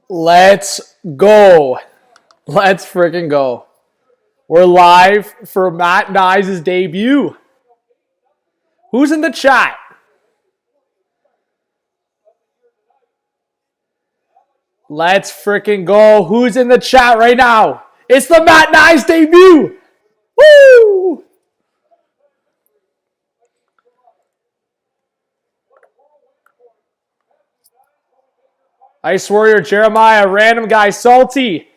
Let's go. Let's freaking go. We're live for Matt Knies' debut. Who's in the chat? Let's freaking go. Who's in the chat right now? It's the Matt Knies debut. Woo! Ice Warrior, Jeremiah, Random Guy, Salty,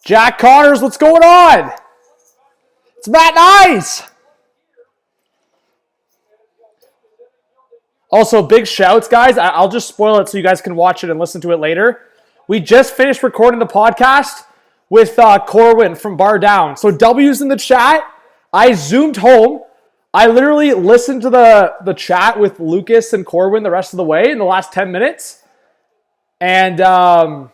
Jack Connors, what's going on? It's Matt Knies. Also, big shouts, guys. I'll just spoil it so you guys can watch it and listen to it later. We just finished recording the podcast with Corwin from Bar Down. So W's in the chat. I zoomed home. I literally listened to the chat with Lucas and Corwin the rest of the way in the last 10 minutes. And I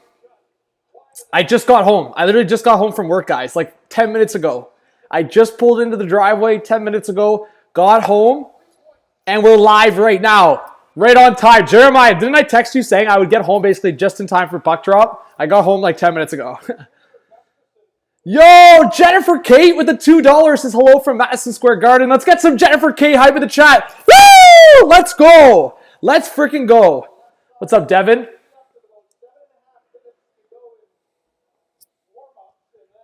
just got home. I literally just got home from work, guys, like 10 minutes ago. I just pulled into the driveway 10 minutes ago, got home, and we're live right now. Right on time. Jeremiah, didn't I text you saying I would get home basically just in time for puck drop? I got home like 10 minutes ago. Yo, Jennifer Kate with the $2 says hello from Madison Square Garden. Let's get some Jennifer Kate hype in the chat. Woo! Let's go. Let's freaking go. What's up, Devin?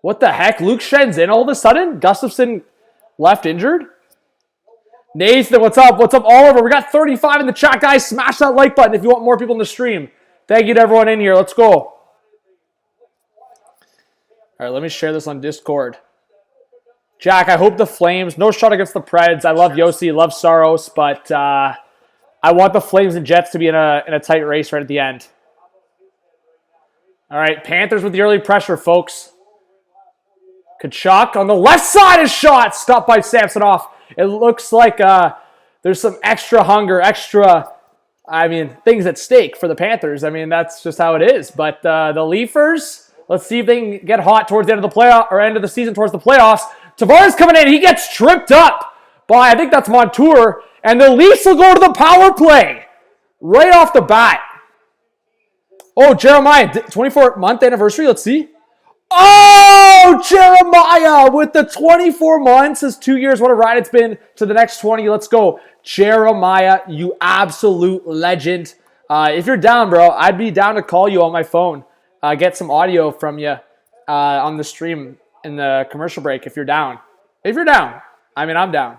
What the heck? Luke Schen's in all of a sudden? Gustafson left injured? Nathan, what's up? What's up, Oliver? We got 35 in the chat, guys. Smash that like button if you want more people in the stream. Thank you to everyone in here. Let's go. All right, let me share this on Discord. Jack, I hope the Flames, no shot against the Preds. I love Yossi, love Saros, but I want the Flames and Jets to be in a tight race right at the end. All right, Panthers with the early pressure, folks. Kachuk on the left side is shot. Stopped by Samsonov. It looks like there's some extra hunger, things at stake for the Panthers. I mean, that's just how it is. But the Leafers, let's see if they can get hot towards the end of the playoff or end of the season towards the playoffs. Tavares coming in. He gets tripped up by, I think that's Montour. And the Leafs will go to the power play right off the bat. Oh, Jeremiah, 24-month anniversary. Let's see. Oh, Jeremiah with the 24 months. Is 2 years. What a ride it's been to the next 20. Let's go. Jeremiah, you absolute legend. If you're down, bro, I'd be down to call you on my phone. Get some audio from you on the stream in the commercial break if you're down. If you're down. I mean, I'm down.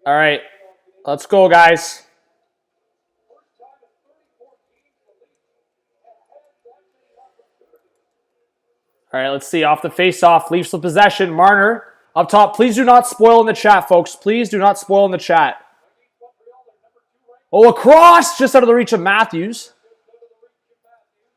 All right. Let's go, guys. All right, let's see. Off the face-off, Leafs with possession. Marner up top. Please do not spoil in the chat, folks. Please do not spoil in the chat. Oh, across! Just out of the reach of Matthews.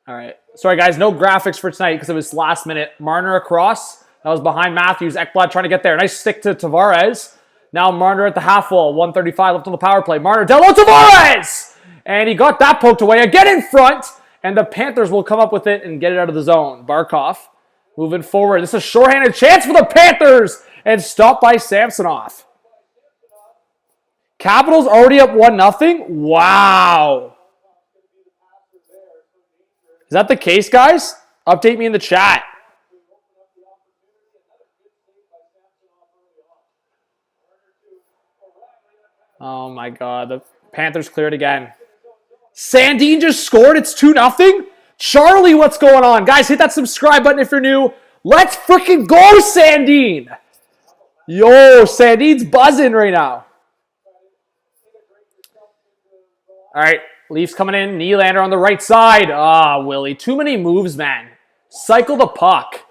All right. Sorry, guys. No graphics for tonight because it was last minute. Marner across. That was behind Matthews. Ekblad trying to get there. Nice stick to Tavares. Now Marner at the half wall. 135 left on the power play. Marner down low. Tavares! And he got that poked away. Again in front. And the Panthers will come up with it and get it out of the zone. Barkov. Moving forward. This is a shorthanded chance for the Panthers. And stopped by Samsonov. Capitals already up 1-0. Wow. Is that the case, guys? Update me in the chat. Oh my God. The Panthers cleared again. Sandin just scored. It's 2-0. Charlie, what's going on? Guys, hit that subscribe button if you're new. Let's freaking go, Sandin. Yo, Sandin's buzzing right now. All right, Leafs coming in. Nylander on the right side. Ah, Willie. Too many moves, man. Cycle the puck.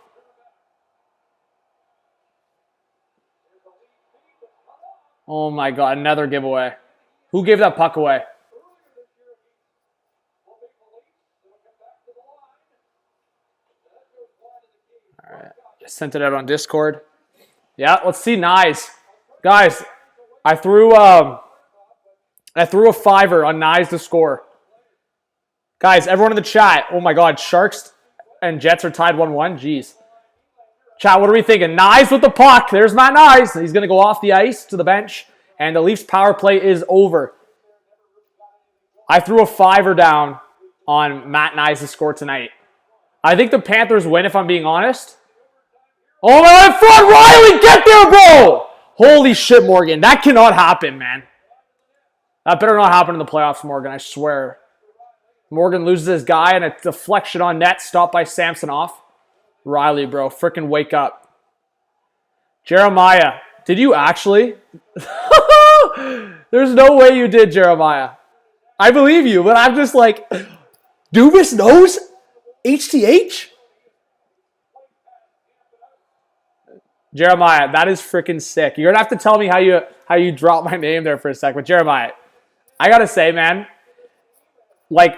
Oh, my God. Another giveaway. Who gave that puck away? All right. Just sent it out on Discord. Yeah, let's see Knies. Guys, I threw a $5 on Knies to score. Guys, everyone in the chat. Oh, my God. Sharks and Jets are tied 1-1. Jeez. Chat, what are we thinking? Knies with the puck. There's Matt Knies. He's going to go off the ice to the bench. And the Leafs power play is over. I threw a $5 down on Matt Knies to score tonight. I think the Panthers win, if I'm being honest. Oh, my front, Riley, get there, bro! Holy shit, Morgan. That cannot happen, man. That better not happen in the playoffs, Morgan, I swear. Morgan loses his guy, and a deflection on net, stopped by Samsonov. Riley, bro, freaking wake up. Jeremiah, did you actually? There's no way you did, Jeremiah. I believe you, but I'm just like, Dubas knows HTH? Jeremiah, that is freaking sick. You're going to have to tell me how you dropped my name there for a sec. But Jeremiah, I got to say, man, like,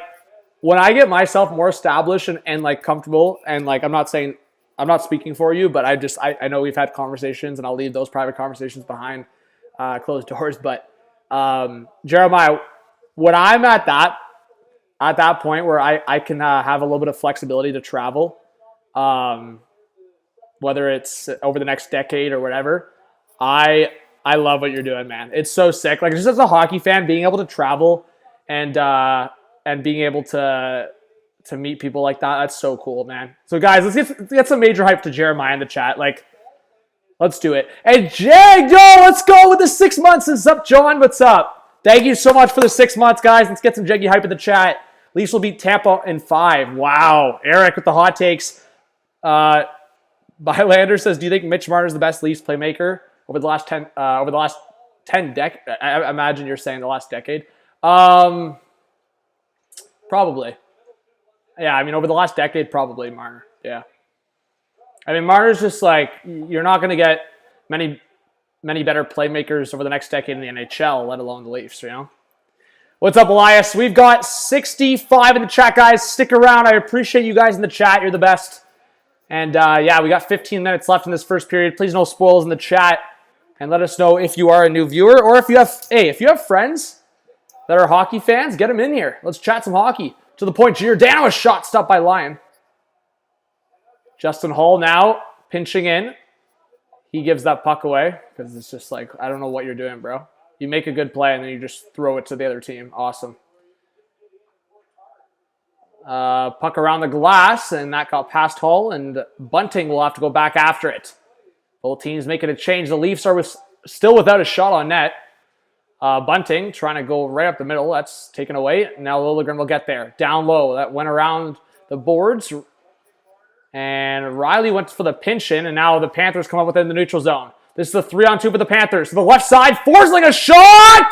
when I get myself more established and like comfortable, and like I'm not speaking for you, but I know we've had conversations, and I'll leave those private conversations behind closed doors. But Jeremiah, when I'm at that point where I can have a little bit of flexibility to travel, whether it's over the next decade or whatever, I love what you're doing, man. It's so sick. Like, just as a hockey fan, being able to travel and being able to meet people like that, that's so cool, man. So, guys, let's get some major hype to Jeremiah in the chat. Like, let's do it. And Jag, yo, let's go with the 6 months. What's up, John? What's up? Thank you so much for the 6 months, guys. Let's get some Jaggy hype in the chat. Leafs will beat Tampa in 5. Wow. Eric with the hot takes. Bylander says, do you think Mitch Marner is the best Leafs playmaker over the last 10 decades? I imagine you're saying the last decade. Probably. Yeah, I mean, over the last decade, probably Marner. Yeah. I mean, Marner's just like, you're not going to get many better playmakers over the next decade in the NHL, let alone the Leafs, you know? What's up, Elias? We've got 65 in the chat, guys. Stick around. I appreciate you guys in the chat. You're the best. And, yeah, we got 15 minutes left in this first period. Please no spoils in the chat. And let us know if you are a new viewer or if you have friends that are hockey fans, get them in here. Let's chat some hockey. To the point, Giordano, a shot stopped by Lyon. Justin Hull now pinching in. He gives that puck away because it's just like, I don't know what you're doing, bro. You make a good play and then you just throw it to the other team. Awesome. Puck around the glass, and that got past Hull, and Bunting will have to go back after it. Both teams making a change. The Leafs are still without a shot on net. Bunting trying to go right up the middle. That's taken away. Now Liljegren will get there. Down low. That went around the boards. And Riley went for the pinch in, and now the Panthers come up within the neutral zone. This is a 3-on-2 for the Panthers. To the left side, Forsling, a shot!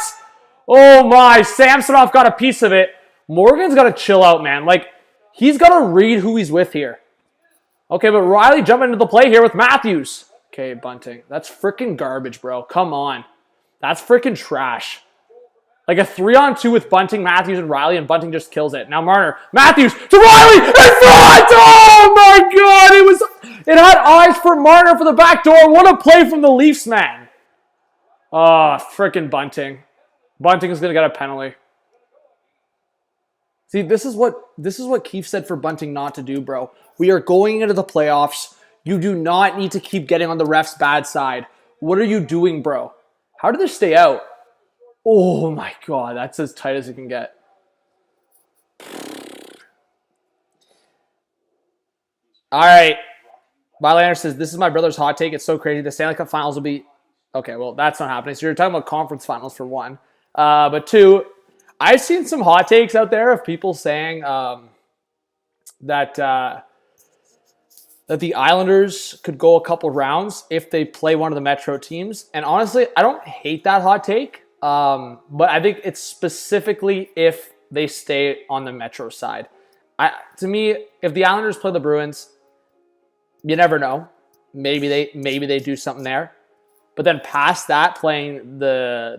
Oh my, Samsonov got a piece of it. Morgan's got to chill out, man. Like, he's got to read who he's with here. Okay, but Riley jumping into the play here with Matthews. Okay, Bunting. That's freaking garbage, bro. Come on. That's freaking trash. Like a 3-on-2 with Bunting, Matthews, and Riley, and Bunting just kills it. Now Marner. Matthews to Riley in front! Oh my god! It had eyes for Marner for the back door. What a play from the Leafs, man. Oh, freaking Bunting. Bunting is going to get a penalty. See, this is what Keefe said for Bunting not to do, bro. We are going into the playoffs. You do not need to keep getting on the ref's bad side. What are you doing, bro? How did this stay out? Oh my god, that's as tight as it can get. All right. Bylander says, this is my brother's hot take. It's so crazy. The Stanley Cup Finals will be... Okay, well, that's not happening. So you're talking about conference finals for one. But two, I've seen some hot takes out there of people saying that the Islanders could go a couple rounds if they play one of the Metro teams. And honestly, I don't hate that hot take. But I think it's specifically if they stay on the Metro side. To me, if the Islanders play the Bruins, you never know. Maybe they do something there. But then past that, playing the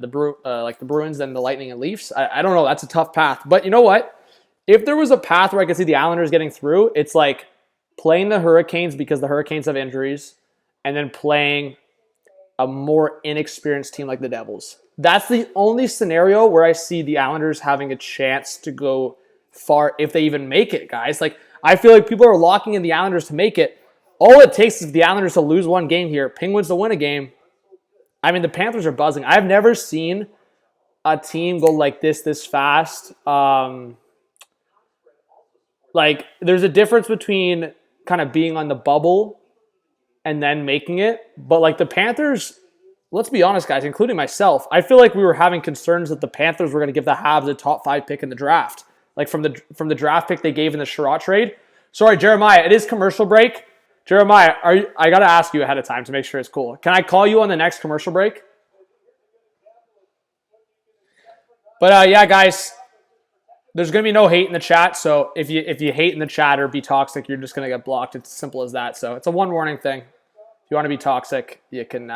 Bruins and the Lightning and Leafs, I don't know. That's a tough path. But you know what? If there was a path where I could see the Islanders getting through, it's like playing the Hurricanes because the Hurricanes have injuries, and then playing a more inexperienced team like the Devils. That's the only scenario where I see the Islanders having a chance to go far if they even make it, guys. Like, I feel like people are locking in the Islanders to make it. All it takes is the Islanders to lose one game here. Penguins to win a game. I mean, the Panthers are buzzing. I've never seen a team go like this fast. Like, there's a difference between kind of being on the bubble and then making it. But, like, the Panthers, let's be honest, guys, including myself, I feel like we were having concerns that the Panthers were going to give the Habs a top 5 pick in the draft. Like, from the draft pick they gave in the Sherratt trade. Sorry, Jeremiah, it is commercial break. Jeremiah, I got to ask you ahead of time to make sure it's cool. Can I call you on the next commercial break? But, yeah, guys, there's going to be no hate in the chat. So if you hate in the chat or be toxic, you're just going to get blocked. It's as simple as that. So it's a one warning thing. If you want to be toxic, you can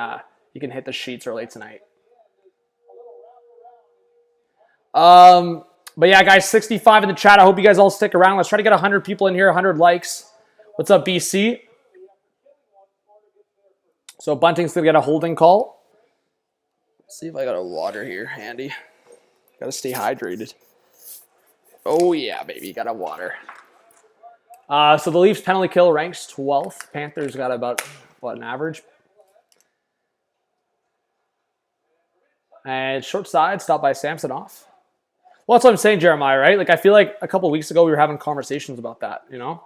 hit the sheets early tonight. But yeah, guys, 65 in the chat. I hope you guys all stick around. Let's try to get 100 people in here, 100 likes. What's up, BC? So Bunting's going to get a holding call. Let's see if I got a water here handy. Got to stay hydrated. Oh, yeah, baby. Got a water. So the Leafs penalty kill ranks 12th. Panthers got about, what, an average? And short side, stopped by Samsonov. Well, that's what I'm saying, Jeremiah, right? Like, I feel like a couple weeks ago we were having conversations about that, you know?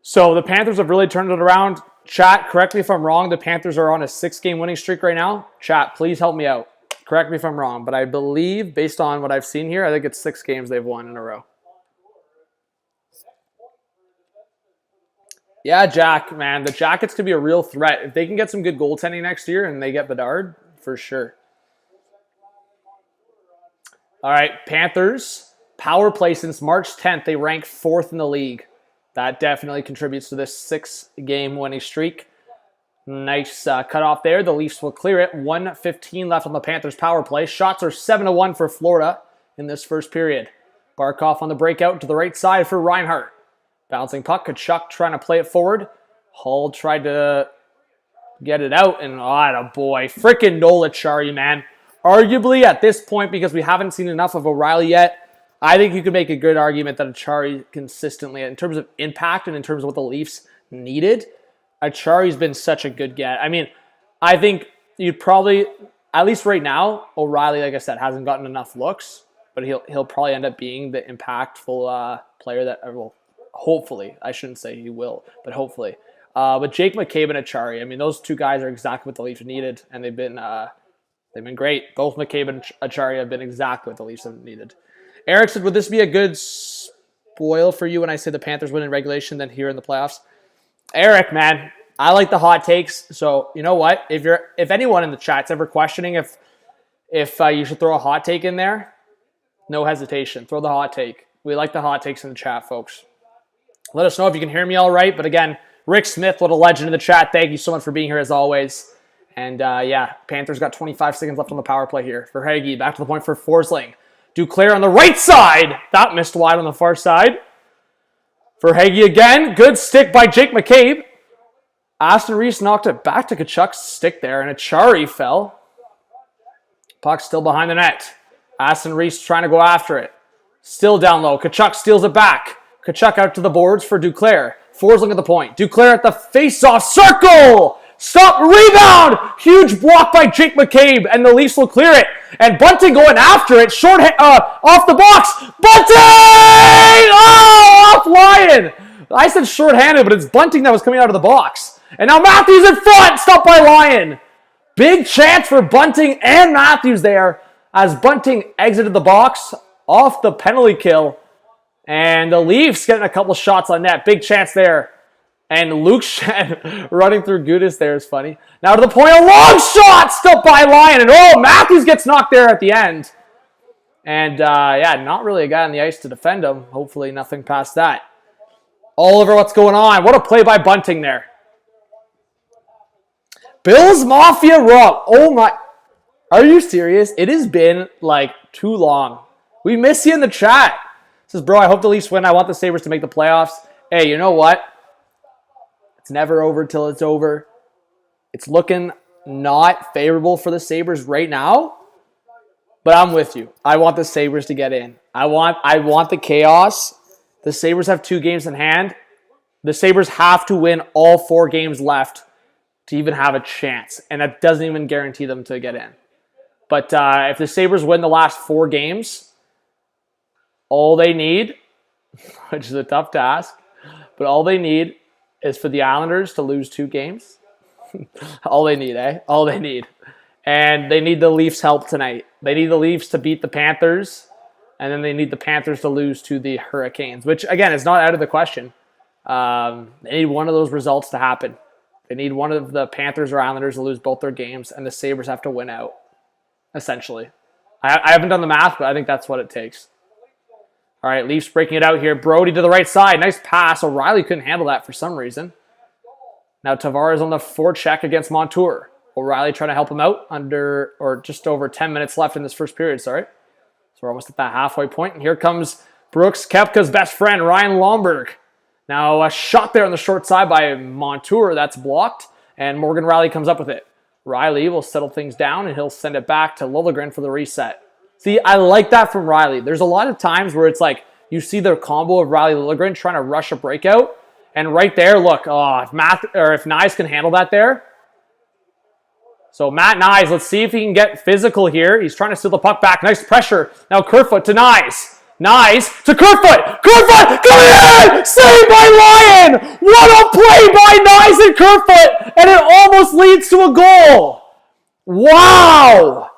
So the Panthers have really turned it around. Chat, correct me if I'm wrong. The Panthers are on a 6-game winning streak right now. Chat, please help me out. Correct me if I'm wrong. But I believe, based on what I've seen here, I think it's 6 games they've won in a row. Yeah, Jack, man. The Jackets could be a real threat. If they can get some good goaltending next year and they get Bedard, for sure. All right, Panthers, power play since March 10th, they rank 4th in the league. That definitely contributes to this 6-game winning streak. Nice cutoff there. The Leafs will clear it. 1:15 left on the Panthers power play. Shots are 7-1 for Florida in this first period. Barkov on the breakout to the right side for Reinhart. Bouncing puck. Kachuk trying to play it forward. Hull tried to get it out, and oh boy. Freaking Nola Chari, man. Arguably, at this point, because we haven't seen enough of O'Reilly yet, I think you could make a good argument that Achari consistently, in terms of impact and in terms of what the Leafs needed, Achari's been such a good get. I mean, I think you'd probably, at least right now, O'Reilly, like I said, hasn't gotten enough looks, but he'll probably end up being the impactful player that, well, hopefully, I shouldn't say he will, but hopefully. But Jake McCabe and Achari, I mean, those two guys are exactly what the Leafs needed, and they've been great. Both McCabe and Achari have been exactly what the Leafs have needed. Eric said, would this be a good spoil for you when I say the Panthers win in regulation than here in the playoffs? Eric, man, I like the hot takes. So, you know what? If anyone in the chat's ever questioning if you should throw a hot take in there, no hesitation. Throw the hot take. We like the hot takes in the chat, folks. Let us know if you can hear me all right. But again, Rick Smith, what a legend in the chat. Thank you so much for being here as always. And yeah, Panthers got 25 seconds left on the power play here for Hagee. Back to the point for Forsling. Duclair on the right side. That missed wide on the far side. For Hagee again. Good stick by Jake McCabe. Aston Reese knocked it back to Kachuk's stick there, and Achari fell. Puck still behind the net. Aston Reese trying to go after it. Still down low. Kachuk steals it back. Kachuk out to the boards for Duclair. Forsling at the point. Duclair at the face-off circle. Stop, rebound! Huge block by Jake McCabe, and the Leafs will clear it. And Bunting going after it, off the box. Bunting! Oh, off Lyon! I said short-handed, but it's Bunting that was coming out of the box. And now Matthews in front, stopped by Lyon. Big chance for Bunting and Matthews there as Bunting exited the box off the penalty kill. And the Leafs getting a couple shots on net. Big chance there. And Luke Shen running through Gudis there is funny. Now to the point, a long shot, stopped by Lyon. And oh, Matthews gets knocked there at the end. And yeah, not really a guy on the ice to defend him. Hopefully nothing past that. Oliver, what's going on? What a play by Bunting there. Bills Mafia Rob. Oh my. Are you serious? It has been like too long. We miss you in the chat. Says, bro, I hope the Leafs win. I want the Sabres to make the playoffs. Hey, you know what? It's never over till it's over. It's looking not favorable for the Sabres right now. But I'm with you. I want the Sabres to get in. I want the chaos. The Sabres have 2 games in hand. The Sabres have to win all 4 games left to even have a chance. And that doesn't even guarantee them to get in. But if the Sabres win the last 4 games, all they need which is a tough task. But all they need is for the Islanders to lose 2 games. All they need, eh? All they need. And they need the Leafs' help tonight. They need the Leafs to beat the Panthers, and then they need the Panthers to lose to the Hurricanes, which, again, is not out of the question. They need one of those results to happen. They need one of the Panthers or Islanders to lose both their games, and the Sabres have to win out, essentially. I haven't done the math, but I think that's what it takes. All right, Leafs breaking it out here. Brody to the right side. Nice pass. O'Reilly couldn't handle that for some reason. Now Tavares on the forecheck against Montour. O'Reilly trying to help him out under, or just over 10 minutes left in this first period, sorry. So we're almost at that halfway point. And here comes Brooks Koepka's best friend, Ryan Lomberg. Now a shot there on the short side by Montour. That's blocked. And Morgan Riley comes up with it. Riley will settle things down, and he'll send it back to Liljegren for the reset. See, I like that from Riley. There's a lot of times where it's like you see the combo of Riley Liljegren trying to rush a breakout, and right there, look, if Knies can handle that there. So Matt Knies, let's see if he can get physical here. He's trying to steal the puck back. Nice pressure. Now Kerfoot to Knies. Knies to Kerfoot. Kerfoot coming in! Saved by Lyon! What a play by Knies and Kerfoot! And it almost leads to a goal. Wow!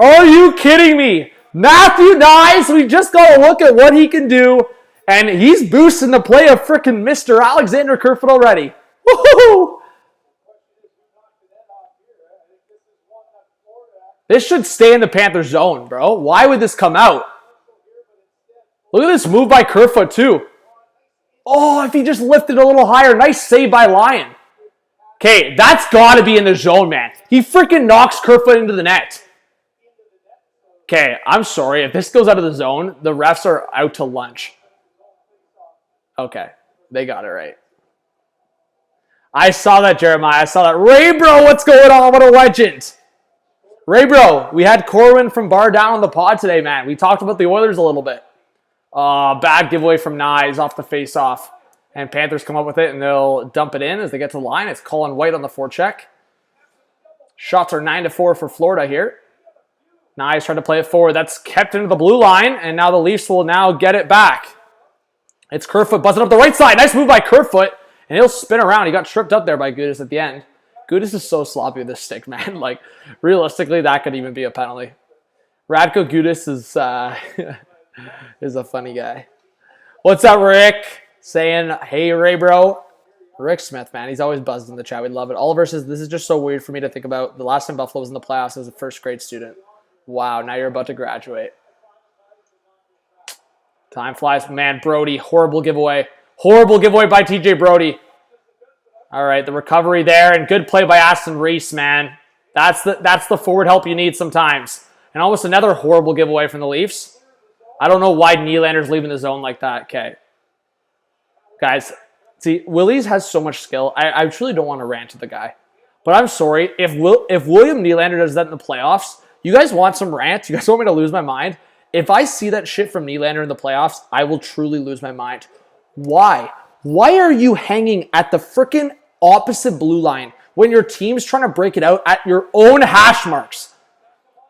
Are you kidding me? Matthew Knies, we just got to look at what he can do. And he's boosting the play of frickin' Mr. Alexander Kerfoot already. Woohoo! This should stay in the Panthers zone, bro. Why would this come out? Look at this move by Kerfoot, too. Oh, if he just lifted a little higher. Nice save by Lyon. Okay, that's got to be in the zone, man. He freaking knocks Kerfoot into the net. Okay, I'm sorry. If this goes out of the zone, the refs are out to lunch. Okay, they got it right. I saw that, Jeremiah. I saw that. Ray, bro, what's going on? What a legend. Ray, bro, we had Corwin from Bar Down on the pod today, man. We talked about the Oilers a little bit. Bad giveaway from Knies off the face-off. And Panthers come up with it, and they'll dump it in as they get to the line. It's Colin White on the forecheck. Shots are 9-4 for Florida here. Knies trying to play it forward. That's kept into the blue line, and now the Leafs will now get it back. It's Kerfoot buzzing up the right side. Nice move by Kerfoot, and he'll spin around. He got tripped up there by Gudas at the end. Gudas is so sloppy with this stick, man. Like, realistically, that could even be a penalty. Radko Gudas is a funny guy. What's up, Rick? Saying, hey, Ray, bro. Rick Smith, man. He's always buzzed in the chat. We love it. Oliver says, this is just so weird for me to think about. The last time Buffalo was in the playoffs as a first-grade student. Wow, now you're about to graduate. Time flies. Man, Brody, horrible giveaway. Horrible giveaway by TJ Brody. All right, the recovery there, and good play by Aston Reese, man. That's the forward help you need sometimes. And almost another horrible giveaway from the Leafs. I don't know why Nylander's leaving the zone like that. Okay. Guys, see, Willies has so much skill. I truly don't want to rant to the guy. But I'm sorry, if William Nylander does that in the playoffs, you guys want some rant? You guys want me to lose my mind? If I see that shit from Nylander in the playoffs, I will truly lose my mind. Why? Why are you hanging at the frickin' opposite blue line when your team's trying to break it out at your own hash marks?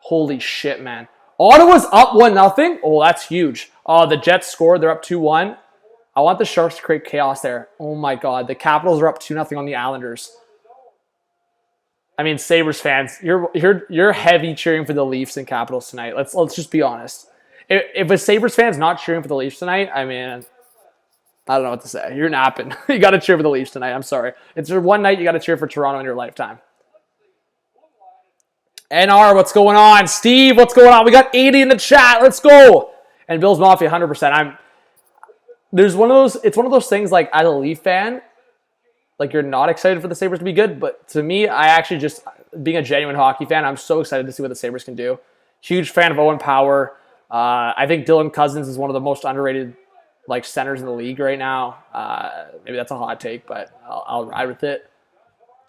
Holy shit, man. Ottawa's up 1-0. Oh, that's huge. Oh, the Jets scored. They're up 2-1. I want the Sharks to create chaos there. Oh my God. The Capitals are up 2-0 on the Islanders. I mean, Sabres fans, you're heavy cheering for the Leafs and Capitals tonight. Let's just be honest. If a Sabres fan's not cheering for the Leafs tonight, I mean, I don't know what to say. You're napping. You got to cheer for the Leafs tonight. I'm sorry. It's your one night you got to cheer for Toronto in your lifetime. NR, what's going on? Steve, what's going on? We got 80 in the chat. Let's go. And Bills Mafia, 100%. It's one of those things, like, as a Leaf fan, like, you're not excited for the Sabres to be good, but to me, I actually just, being a genuine hockey fan, I'm so excited to see what the Sabres can do. Huge fan of Owen Power. I think Dylan Cousins is one of the most underrated, like, centers in the league right now. Maybe that's a hot take, but I'll ride with it.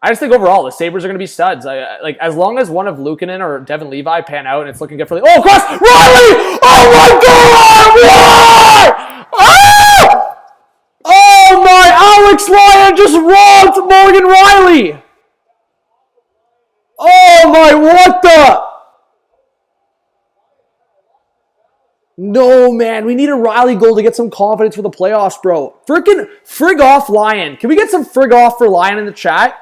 I just think overall, the Sabres are going to be studs. Like, as long as one of Luukkonen or Devin Levi pan out and it's looking good for the... Oh, cross! Riley! Oh, my God! Why? Ah! Oh, my! Alex Lyon just robbed Morgan Riley! Oh, my! What the... No, man. We need a Riley goal to get some confidence for the playoffs, bro. Frig off Lion. Can we get some frig off for Lion in the chat?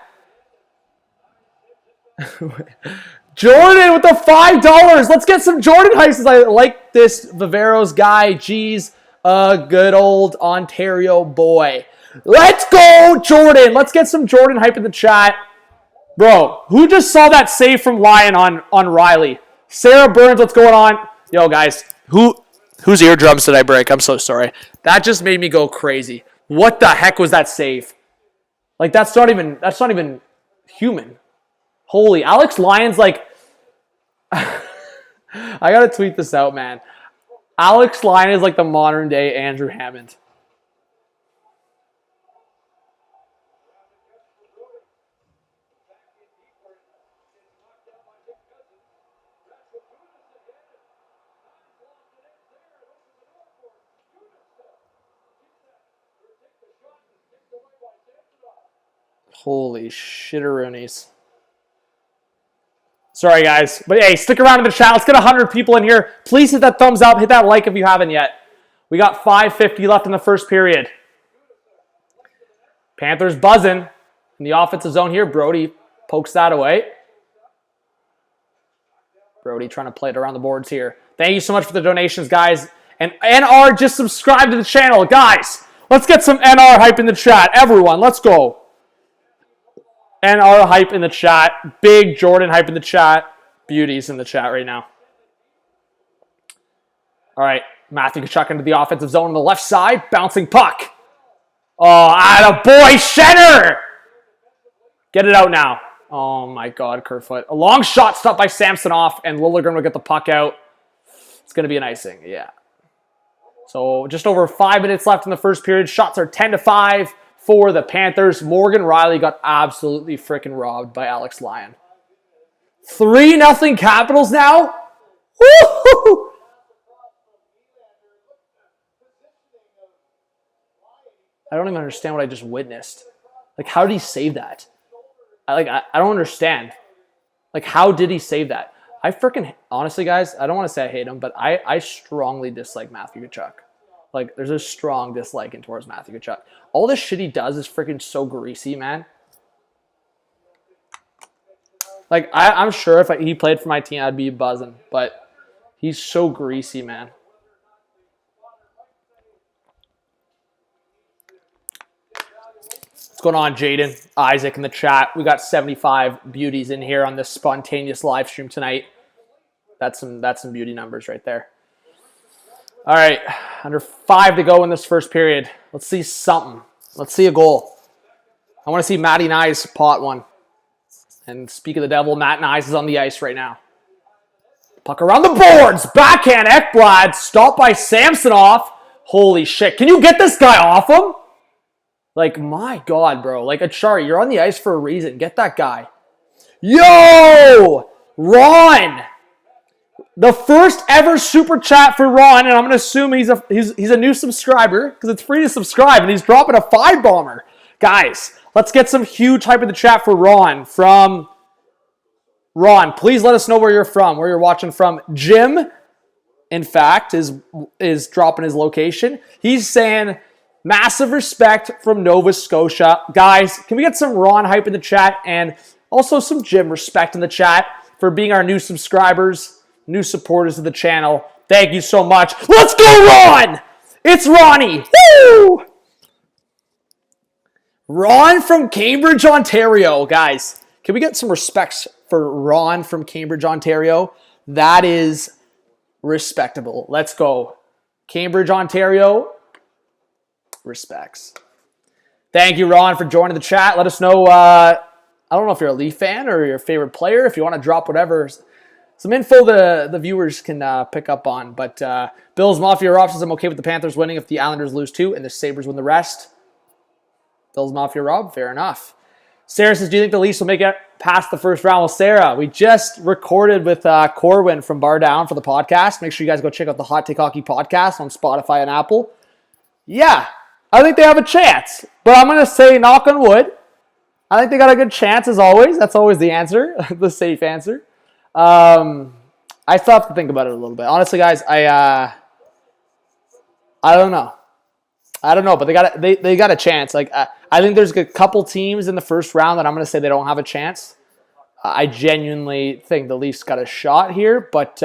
Jordan with the $5. Let's get some Jordan heists. I like this Viveiros guy. Jeez, a good old Ontario boy. Let's go, Jordan. Let's get some Jordan hype in the chat. Bro, who just saw that save from Lion on Riley? Sarah Burns, what's going on? Yo, guys, whose eardrums did I break? I'm so sorry. That just made me go crazy. What the heck was that save? Like, that's not even human. Holy, Alex Lyon's like... I gotta tweet this out, man. Alex Lyon is like the modern day Andrew Hammond. Holy shitteroonies. Sorry, guys. But hey, stick around in the chat. Let's get 100 people in here. Please hit that thumbs up. Hit that like if you haven't yet. We got 5:50 left in the first period. Panthers buzzing in the offensive zone here. Brody pokes that away. Brody trying to play it around the boards here. Thank you so much for the donations, guys. And NR, just subscribe to the channel. Guys, let's get some NR hype in the chat. Everyone, let's go. NR hype in the chat. Big Jordan hype in the chat. Beauties in the chat right now. All right. Matthew Tkachuk into the offensive zone on the left side. Bouncing puck. Oh, attaboy, Shenner! Get it out now. Oh, my God, Kerfoot. A long shot stopped by Samsonov, and Liljegren will get the puck out. It's going to be an icing, yeah. So just over 5 minutes left in the first period. Shots are 10-5. For the Panthers. Morgan Riley got absolutely freaking robbed by Alex Lyon. 3-0 Capitals now? Woo-hoo! I don't even understand what I just witnessed. Like, how did he save that? I don't understand. Like, how did he save that? I freaking, honestly, guys, I don't want to say I hate him, but I strongly dislike Matthew Tkachuk. Like, there's a strong disliking towards Matthew Tkachuk. All the shit he does is freaking so greasy, man. Like, I'm sure if he played for my team, I'd be buzzing. But he's so greasy, man. What's going on, Jaden? Isaac in the chat. We got 75 beauties in here on this spontaneous live stream tonight. That's some beauty numbers right there. All right, under 5 to go in this first period. Let's see something. Let's see a goal. I want to see Matty Knies pot one. And speak of the devil, Matt Knies is on the ice right now. Puck around the boards. Backhand Ekblad. Stopped by Samsonov. Holy shit. Can you get this guy off him? Like, my God, bro. Like, Achari, you're on the ice for a reason. Get that guy. Yo! Ron! The first ever super chat for Ron, and I'm going to assume he's a new subscriber because it's free to subscribe, and he's dropping a 5-bomber. Guys, let's get some huge hype in the chat for Ron. From Ron, please let us know where you're from, where you're watching from. Jim, in fact, is dropping his location. He's saying, massive respect from Nova Scotia. Guys, can we get some Ron hype in the chat and also some Jim respect in the chat for being our new subscribers? New supporters of the channel. Thank you so much. Let's go, Ron! It's Ronnie. Woo! Ron from Cambridge, Ontario. Guys, can we get some respects for Ron from Cambridge, Ontario? That is respectable. Let's go. Cambridge, Ontario. Respects. Thank you, Ron, for joining the chat. Let us know, I don't know if you're a Leaf fan or your favorite player. If you want to drop whatever... Some info the viewers can pick up on. But Bills Mafia Rob says, I'm okay with the Panthers winning if the Islanders lose 2 and the Sabres win the rest. Bills Mafia Rob, fair enough. Sarah says, do you think the Leafs will make it past the first round? Well, Sarah, we just recorded with Corwin from Bar Down for the podcast. Make sure you guys go check out the Hot Take Hockey podcast on Spotify and Apple. Yeah, I think they have a chance. But I'm going to say, knock on wood, I think they got a good chance as always. That's always the answer, the safe answer. I still have to think about it a little bit. Honestly, guys, I don't know. But they got a chance. Like I think there's a couple teams in the first round that I'm going to say they don't have a chance. I genuinely think the Leafs got a shot here, but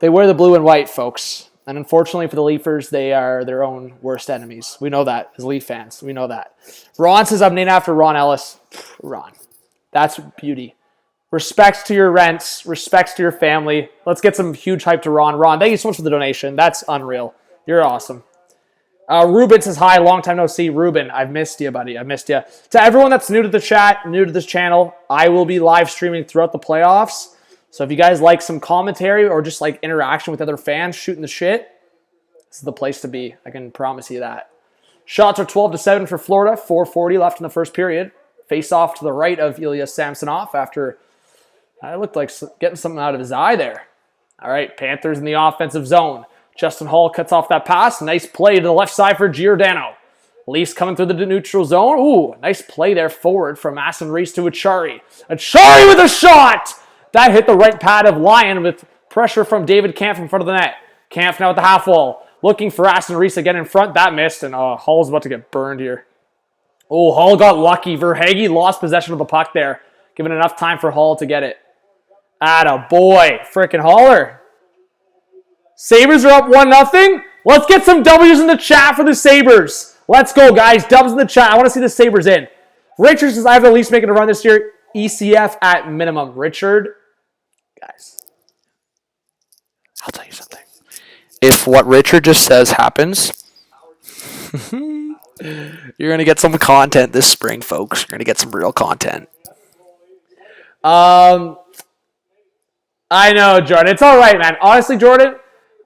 they wear the blue and white, folks. And unfortunately for the Leafers, they are their own worst enemies. We know that as Leaf fans. We know that. Ron says, I'm named after Ron Ellis. Ron. That's beauty. Respects to your rents. Respects to your family. Let's get some huge hype to Ron. Ron, thank you so much for the donation. That's unreal. You're awesome. Ruben says, hi, long time no see. Ruben, I've missed you, buddy. I missed you. To everyone that's new to the chat, new to this channel, I will be live streaming throughout the playoffs. So if you guys like some commentary or just like interaction with other fans shooting the shit, this is the place to be. I can promise you that. Shots are 12-7 for Florida. 4:40 left in the first period. Face off to the right of Ilya Samsonov after it looked like getting something out of his eye there. All right, Panthers in the offensive zone. Justin Hall cuts off that pass. Nice play to the left side for Giordano. Leafs coming through the neutral zone. Ooh, nice play there forward from Aston Reese to Achari. Achari with a shot! That hit the right pad of Lyon with pressure from David Kampf in front of the net. Kampf now at the half wall. Looking for Aston Reese again in front. That missed, and Hall's about to get burned here. Oh, Hall got lucky. Verhaeghe lost possession of the puck there, giving enough time for Hall to get it. Atta boy. Frickin' Haller. Sabres are up 1-0. Let's get some W's in the chat for the Sabres. Let's go, guys. Dubs in the chat. I want to see the Sabres in. Richard says, I have the Leafs making a run this year. ECF at minimum. Richard, guys, I'll tell you something. If what Richard just says happens, you're going to get some content this spring, folks. You're going to get some real content. I know, Jordan. It's all right, man. Honestly, Jordan,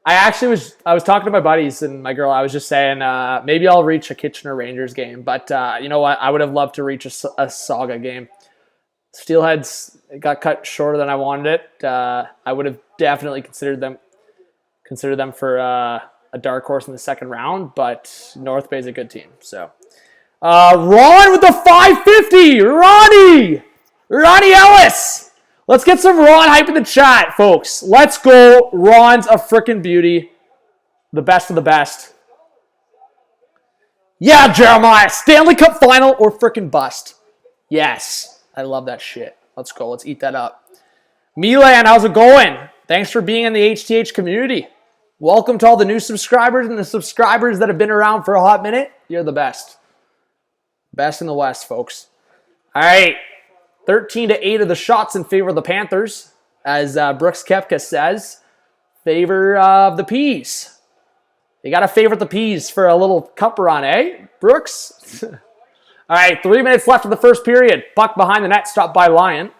I was talking to my buddies and my girl. I was just saying maybe I'll reach a Kitchener Rangers game. But you know what? I would have loved to reach a Saga game. Steelheads got cut shorter than I wanted it. I would have definitely considered them for a dark horse in the second round, but North Bay's a good team. So, Ron with the 550, Ronnie Ellis. Let's get some Ron hype in the chat, folks. Let's go. Ron's a freaking beauty, the best of the best. Yeah, Jeremiah, Stanley Cup final or freaking bust. Yes. I love that shit. Let's go. Let's eat that up. Milan, how's it going? Thanks for being in the HTH community. Welcome to all the new subscribers and the subscribers that have been around for a hot minute. You're the best. Best in the West, folks. All right. 13-8 of the shots in favor of the Panthers. As Brooks Koepka says, favor of the Peas. You got to favorite the Peas for a little cup run, eh, Brooks? All right, 3 minutes left of the first period. Puck behind the net, stopped by Lyon.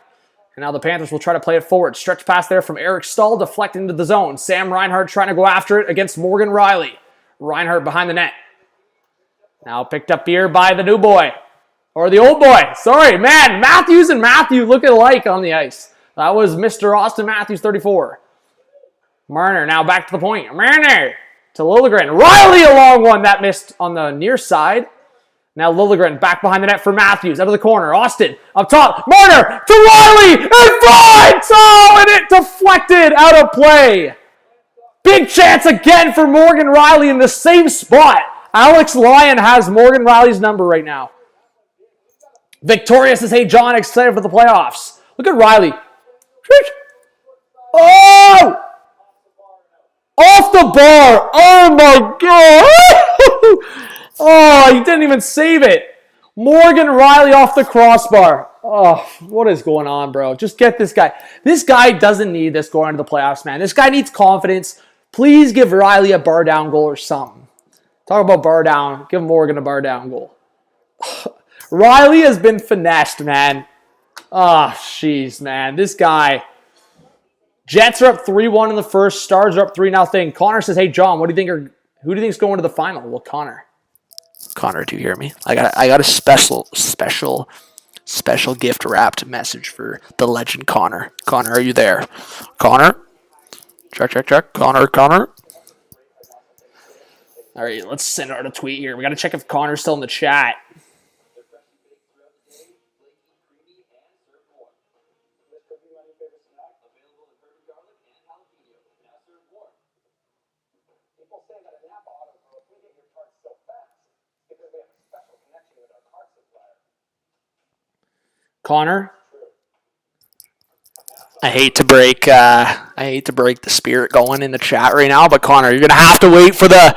And now the Panthers will try to play it forward. Stretch pass there from Eric Stahl, deflecting into the zone. Sam Reinhart trying to go after it against Morgan Riley. Reinhart behind the net. Now picked up here by the new boy. Or the old boy. Sorry, man. Matthews and Matthew look alike on the ice. That was Mr. Austin Matthews, 34. Marner now back to the point. Marner to Liljegren. Riley a long one. That missed on the near side. Now Liljegren back behind the net for Matthews. Out of the corner. Austin up top. Marner to Riley. In front! Oh, and it deflected out of play. Big chance again for Morgan Riley in the same spot. Alex Lyon has Morgan Riley's number right now. Victoria says, hey, John, excited for the playoffs. Look at Riley. Oh! Off the bar. Oh, my God. Oh, he didn't even save it. Morgan Riley off the crossbar. Oh, what is going on, bro? Just get this guy. This guy doesn't need this going into the playoffs, man. This guy needs confidence. Please give Riley a bar down goal or something. Talk about bar down. Give Morgan a bar down goal. Riley has been finessed, man. Oh, jeez, man. This guy. Jets are up 3-1 in the first. Stars are up 3-0. Connor says, hey, John, who do you think is going to the final? Well, Connor, do you hear me? I got a special gift wrapped message for the legend Connor. Connor, are you there? Connor? Check. Connor. All right, let's send out a tweet here. We got to check if Connor's still in the chat. Connor. I hate to break the spirit going in the chat right now, but Connor, you're gonna have to wait for the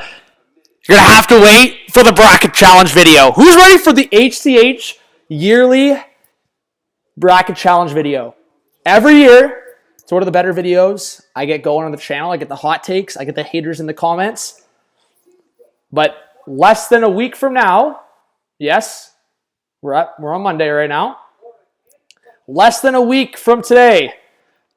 bracket challenge video. Who's ready for the HCH yearly bracket challenge video? Every year, it's one of the better videos I get going on the channel. I get the hot takes. I get the haters in the comments. But less than a week from now, yes, we're on Monday right now. Less than a week from today,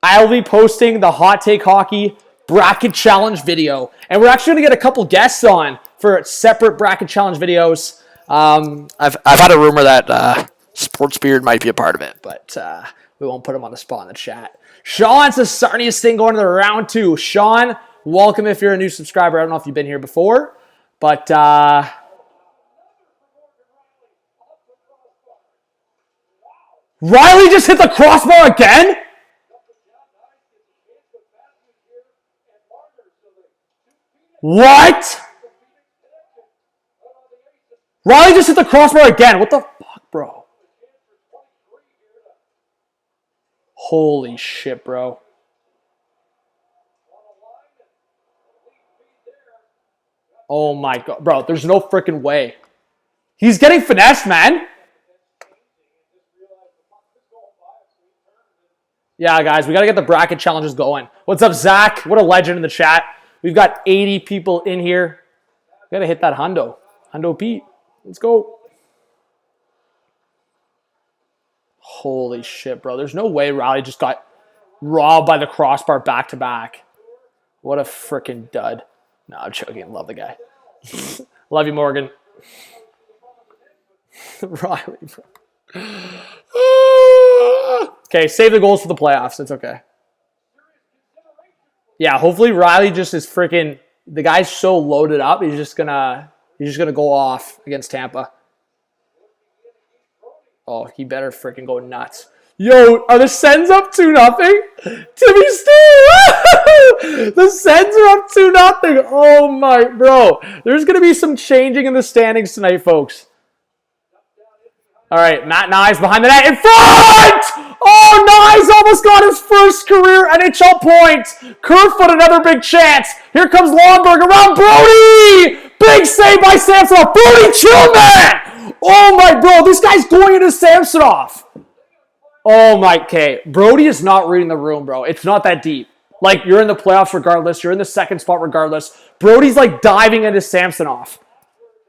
I'll be posting the Hot Take Hockey bracket challenge video. And we're actually going to get a couple guests on for separate bracket challenge videos. I've had a rumor that Sports Beard might be a part of it, but we won't put him on the spot in the chat. Sean says, Sarniest thing going to the round 2. Sean, welcome if you're a new subscriber. I don't know if you've been here before, but Riley just hit the crossbar again? What? Riley just hit the crossbar again. What the fuck, bro? Holy shit, bro. Oh my god. Bro, there's no freaking way. He's getting finessed, man. Yeah, guys, we got to get the bracket challenges going. What's up, Zach? What a legend in the chat. We've got 80 people in here. We got to hit that hundo. Hundo Pete. Let's go. Holy shit, bro. There's no way Riley just got robbed by the crossbar back-to-back. What a freaking dud. No, I'm joking. Love the guy. Love you, Morgan. Riley, bro. Okay, save the goals for the playoffs. It's okay. Yeah, hopefully Riley just is freaking... The guy's so loaded up, he's just gonna go off against Tampa. Oh, he better freaking go nuts. Yo, are the Sens up 2-0? Timmy Steve! The Sens are up 2-0. Oh my, bro. There's going to be some changing in the standings tonight, folks. All right, Matt Knies behind the net in front! Oh, Knies almost got his first career NHL point. Kerfoot, another big chance. Here comes Lomberg around Brody! Big save by Samsonov. Brody, chill, man! Oh my, bro, this guy's going into Samsonov. Oh my, okay. Brody is not reading the room, bro. It's not that deep. Like, you're in the playoffs regardless. You're in the second spot regardless. Brody's like diving into Samsonov.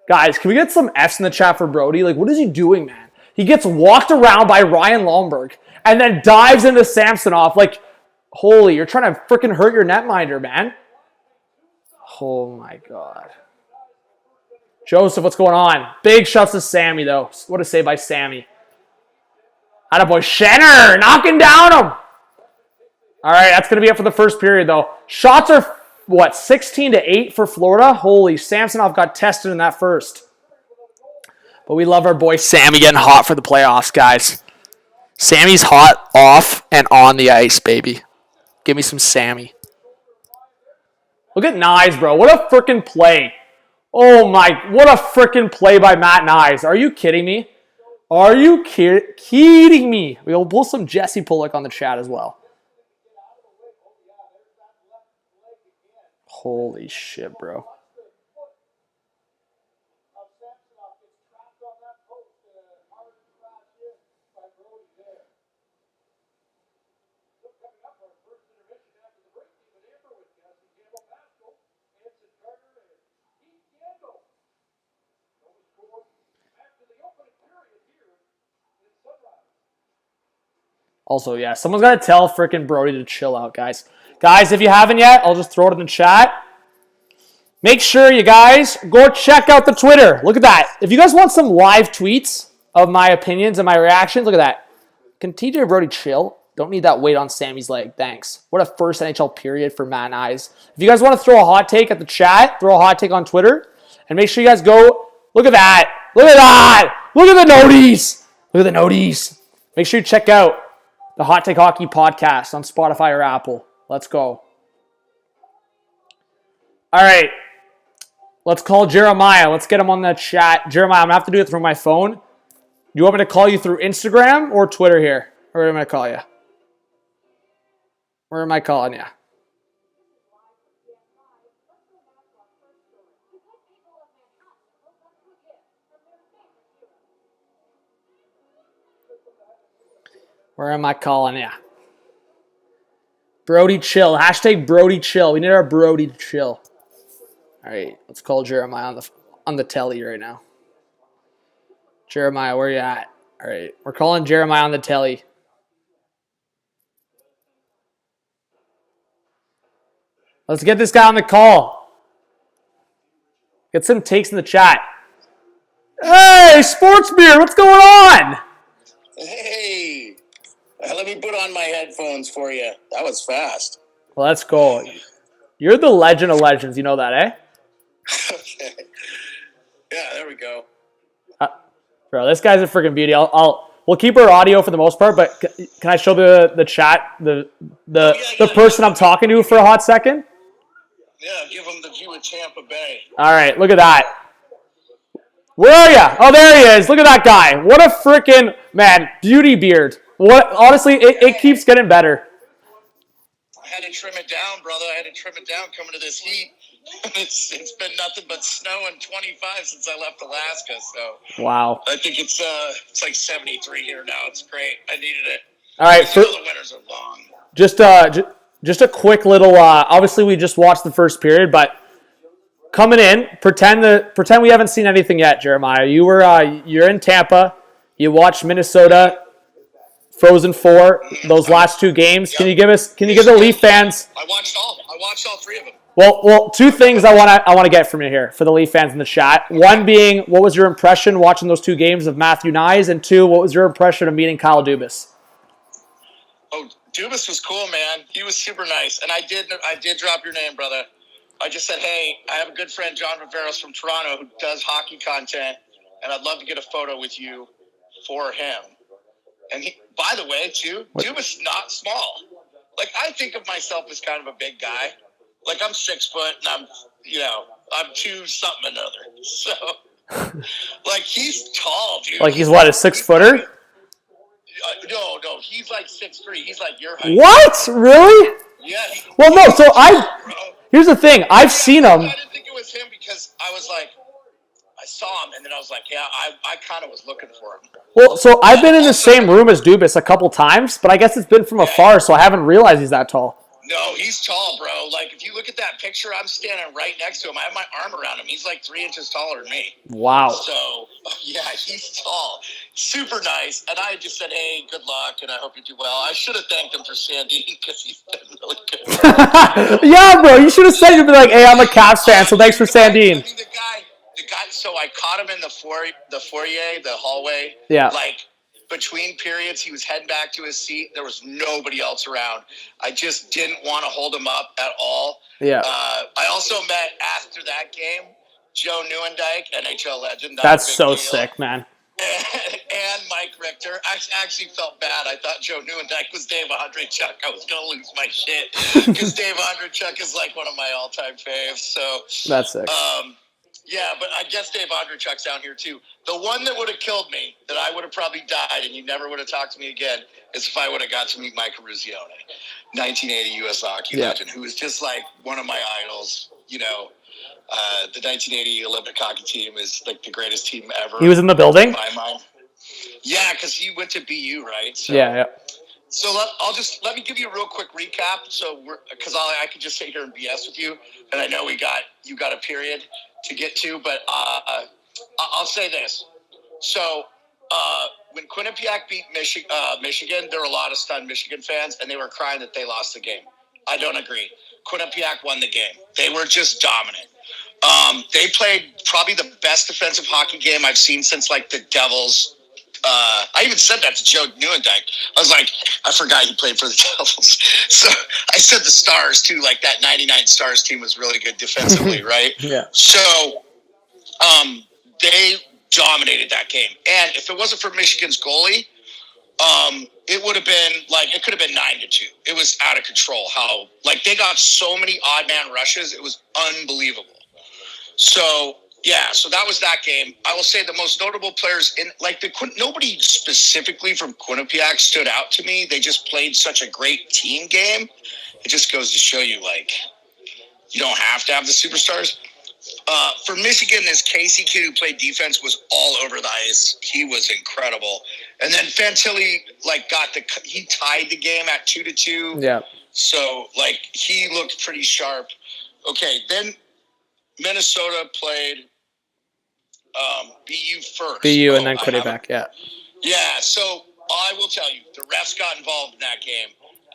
Guys, can we get some Fs in the chat for Brody? Like, what is he doing, man? He gets walked around by Ryan Lomberg and then dives into Samsonov. Like, holy, you're trying to freaking hurt your netminder, man. Oh my god. Joseph, what's going on? Big shots to Sammy, though. What a save by Sammy. Attaboy, Schenner, knocking down him. All right, that's going to be it for the first period, though. Shots are, what, 16-8 for Florida? Holy, Samsonov got tested in that first. But we love our boy Sammy getting hot for the playoffs, guys. Sammy's hot off and on the ice, baby. Give me some Sammy. Look at Knies, bro. What a freaking play. Oh my, what a freaking play by Matt Knies. Are you kidding me? Are you kidding me? We'll pull some Jesse Pullock on the chat as well. Holy shit, bro. Also, yeah, someone's got to tell freaking Brody to chill out, guys. Guys, if you haven't yet, I'll just throw it in the chat. Make sure you guys go check out the Twitter. Look at that. If you guys want some live tweets of my opinions and my reactions, look at that. Can TJ Brody chill? Don't need that weight on Sammy's leg. Thanks. What a first NHL period for Matt Knies. If you guys want to throw a hot take at the chat, throw a hot take on Twitter. And make sure you guys go. Look at that. Look at that. Look at the noties. Look at the noties. Make sure you check out the Hot Take Hockey podcast on Spotify or Apple. Let's go. All right. Let's call Jeremiah. Let's get him on the chat. Jeremiah, I'm going to have to do it through my phone. You want me to call you through Instagram or Twitter here? Or am I call you? Where am I calling you? Where am I calling you? Brody chill. Hashtag Brody chill. We need our Brody to chill. All right, let's call Jeremiah on the telly right now. Jeremiah, where you at? All right, we're calling Jeremiah on the telly. Let's get this guy on the call. Get some takes in the chat. Hey, Sports Beer, what's going on? Hey, let me put on my headphones for you. That was fast. Let's go. You're the legend of legends. You know that, eh? Okay. Yeah, there we go. Bro, this guy's a freaking beauty. We'll keep our audio for the most part, but can I show the chat the person I'm talking to for a hot second? Yeah, give him the view of Tampa Bay. All right, look at that. Where are you? Oh, there he is. Look at that guy. What a freaking, man, beauty beard. What? Honestly, it keeps getting better. I had to trim it down, brother. I had to trim it down coming to this heat. It's been nothing but snow and 25 since I left Alaska. So Wow. I think it's like 73 here now. It's great. I needed it. All right. The winters are long. Just a quick little. Obviously, we just watched the first period, but coming in, pretend we haven't seen anything yet, Jeremiah. You're in Tampa. You watched Minnesota, Frozen 4, those last two games. Yep. Can you give the Leaf fans? I watched all 3 of them. Well, two things I want to get from you here for the Leaf fans in the chat. One being, what was your impression watching those two games of Matthew Knies, and two, what was your impression of meeting Kyle Dubas? Oh, Dubas was cool, man. He was super nice, and I did drop your name, brother. I just said, hey, I have a good friend, John Viveiros from Toronto, who does hockey content, and I'd love to get a photo with you for him. And by the way, too, Dubas not small. Like, I think of myself as kind of a big guy. Like, I'm 6 foot, and I'm 2 something another. So, like, he's tall, dude. Like, he's what, a 6-footer? No, he's like 6'3". He's like your height. What? Really? Yeah. Well, no, so here's the thing. I've seen him. I didn't think it was him because I was like, I saw him, and then I was like, yeah, I kind of was looking for him. Well, so I've been in the same room as Dubas a couple times, but I guess it's been from afar, so I haven't realized he's that tall. No, he's tall, bro. Like, if you look at that picture, I'm standing right next to him. I have my arm around him. He's like 3 inches taller than me. Wow. So, yeah, he's tall. Super nice. And I just said, hey, good luck, and I hope you do well. I should have thanked him for Sandine because he's been really good. Yeah, bro. You should have said, you'd be like, hey, I'm a Caps fan, so thanks for Sandine. I mean, the guy, so I caught him in the foyer, the hallway. Yeah. Like, between periods, he was heading back to his seat. There was nobody else around. I just didn't want to hold him up at all. Yeah. I also met, after that game, Joe Nieuwendyk, NHL legend. That's so sick, man. And Mike Richter. I actually felt bad. I thought Joe Nieuwendyk was Dave Andreychuk. I was going to lose my shit because Dave Andreychuk is like one of my all-time faves. So that's sick. Yeah, but I guess Dave Andreychuk's down here too. The one that would have killed me, that I would have probably died and you never would have talked to me again, is if I would have got to meet Mike Ruzione, 1980 U.S. hockey legend, who was just like one of my idols. You know, the 1980 Olympic hockey team is like the greatest team ever. He was in the building? In my mind. Yeah, because he went to BU, right? So, yeah. So let me give you a real quick recap. So because I could just sit here and BS with you, and I know you got a period to get to, but I'll say this. So when Quinnipiac beat Michigan, there were a lot of stunned Michigan fans, and they were crying that they lost the game. I don't agree. Quinnipiac won the game. They were just dominant. They played probably the best defensive hockey game I've seen since like the Devils. I even said that to Joe Nieuwendyk. I was like, I forgot he played for the Devils. So I said the Stars too, like that 99 Stars team was really good defensively, right? Yeah. So they dominated that game. And if it wasn't for Michigan's goalie, it would have been like, it could have been 9-2. It was out of control how, like, they got so many odd man rushes. It was unbelievable. So Yeah, so that was that game. I will say the most notable players in nobody specifically from Quinnipiac stood out to me. They just played such a great team game. It just goes to show you, you don't have to have the superstars. For Michigan, this Casey kid who played defense was all over the ice. He was incredible. And then Fantilli, he tied the game at 2-2. Yeah. So, he looked pretty sharp. Okay, then Minnesota played BU first. BU and then Quinnipiac, yeah. Yeah, so I will tell you, the refs got involved in that game.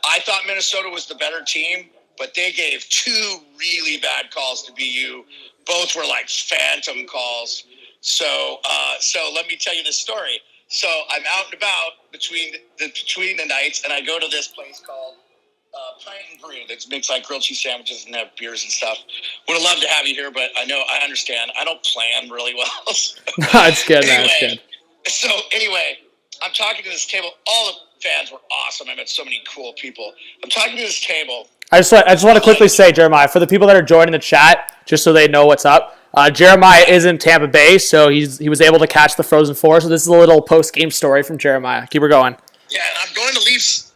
I thought Minnesota was the better team, but they gave 2 really bad calls to BU. Both were phantom calls. So let me tell you this story. So I'm out and about between the nights, and I go to this place called Pint and Brew that makes grilled cheese sandwiches and have beers and stuff. Would have loved to have you here, but I understand. I don't plan really well. No, it's good, man. It's good. So anyway, I'm talking to this table. All the fans were awesome. I met so many cool people. I'm talking to this table. I just want to quickly say, Jeremiah, for the people that are joining the chat, just so they know what's up, Jeremiah is in Tampa Bay, so he was able to catch the Frozen Four. So this is a little post-game story from Jeremiah. Keep her going. Yeah, I'm going to Leafs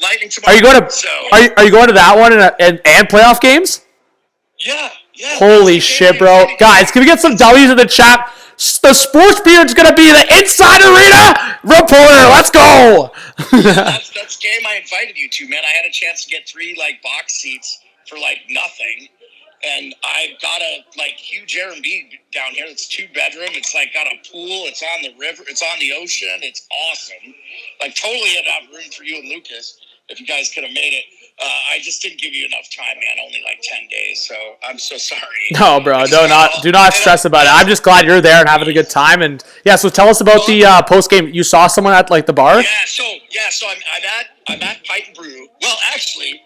Lightning tomorrow. Are you going to that one and playoff games? Yeah. Holy shit, bro! Guys, can we get some W's in the chat? The sports period's gonna be the Inside Arena reporter. Let's go. that's the game I invited you to, man. I had a chance to get 3 box seats for nothing, and I got a huge Airbnb down here. It's 2-bedroom. It's got a pool. It's on the river. It's on the ocean. It's awesome. Totally enough room for you and Lucas if you guys could have made it. I just didn't give you enough time, man. Only 10 days, so I'm so sorry. No, bro. Do not stress about it. I'm just glad you're there and having a good time. And yeah, so tell us about the post game. You saw someone at the bar? Yeah. So I'm at Pint and Brew. Well, actually,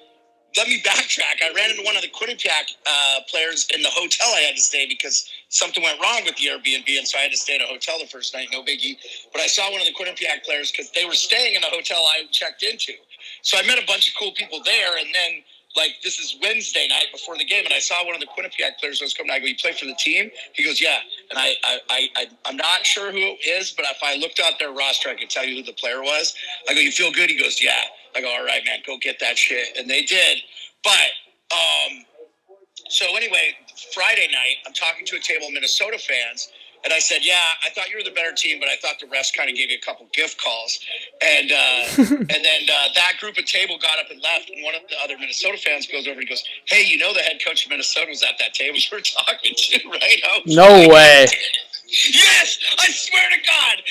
let me backtrack. I ran into one of the Quinnipiac players in the hotel I had to stay because something went wrong with the Airbnb, and so I had to stay in a hotel the first night. No biggie. But I saw one of the Quinnipiac players because they were staying in the hotel I checked into. So I met a bunch of cool people there, and then this is Wednesday night before the game, and I saw one of the Quinnipiac players who was coming. I go, "You play for the team?" He goes, "Yeah." And I'm not sure who it is, but if I looked out their roster, I could tell you who the player was. I go, "You feel good?" He goes, "Yeah." I go, "All right, man, go get that shit," and they did. But so anyway, Friday night, I'm talking to a table of Minnesota fans. And I said, "Yeah, I thought you were the better team, but I thought the refs kind of gave you a couple gift calls." And and then that group of table got up and left. And one of the other Minnesota fans goes over and goes, "Hey, the head coach of Minnesota was at that table you were talking to, right?" No way. Yes, I swear to God.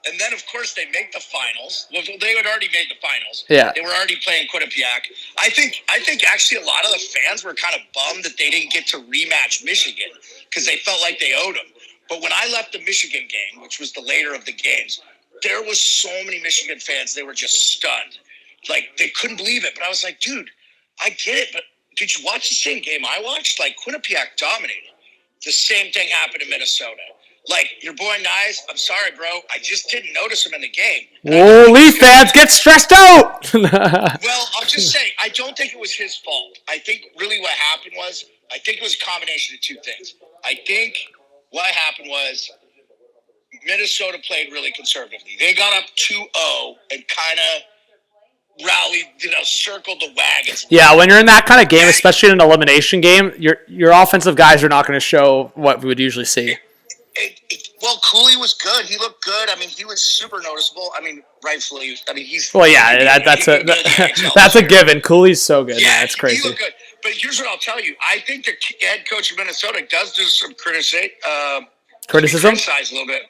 And then, of course, they make the finals. Well, they had already made the finals. Yeah. They were already playing Quinnipiac. I think actually a lot of the fans were kind of bummed that they didn't get to rematch Michigan because they felt like they owed them. But when I left the Michigan game, which was the later of the games, there was so many Michigan fans. They were just stunned. They couldn't believe it. But I was like, dude, I get it. But did you watch the same game I watched? Quinnipiac dominated. The same thing happened in Minnesota. Your boy Knies, I'm sorry, bro. I just didn't notice him in the game. Whoa, Leaf fans get stressed out. Well, I'll just say, I don't think it was his fault. I think really what happened was, I think it was a combination of 2 things. I think what happened was Minnesota played really conservatively. They got up 2-0 and kind of rallied, circled the wagons. Yeah, when you're in that kind of game, especially in an elimination game, your offensive guys are not going to show what we would usually see. Well, Cooley was good. He looked good. I mean, he was super noticeable. I mean, rightfully. I mean, he's. Well, yeah, that's a given. Cooley's so good. Yeah, it's crazy. He looked good. But here's what I'll tell you. I think the head coach of Minnesota does do some criticism. Criticized a little bit.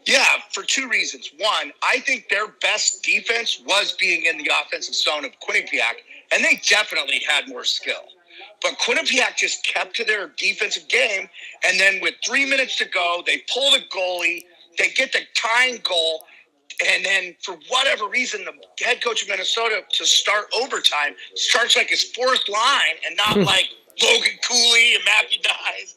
Yeah, for 2 reasons. One, I think their best defense was being in the offensive zone of Quinnipiac, and they definitely had more skill. But Quinnipiac just kept to their defensive game, and then with 3 minutes to go, they pull the goalie, they get the tying goal, and then for whatever reason, the head coach of Minnesota to start overtime starts his 4th line and not Logan Cooley and Matthew Knies,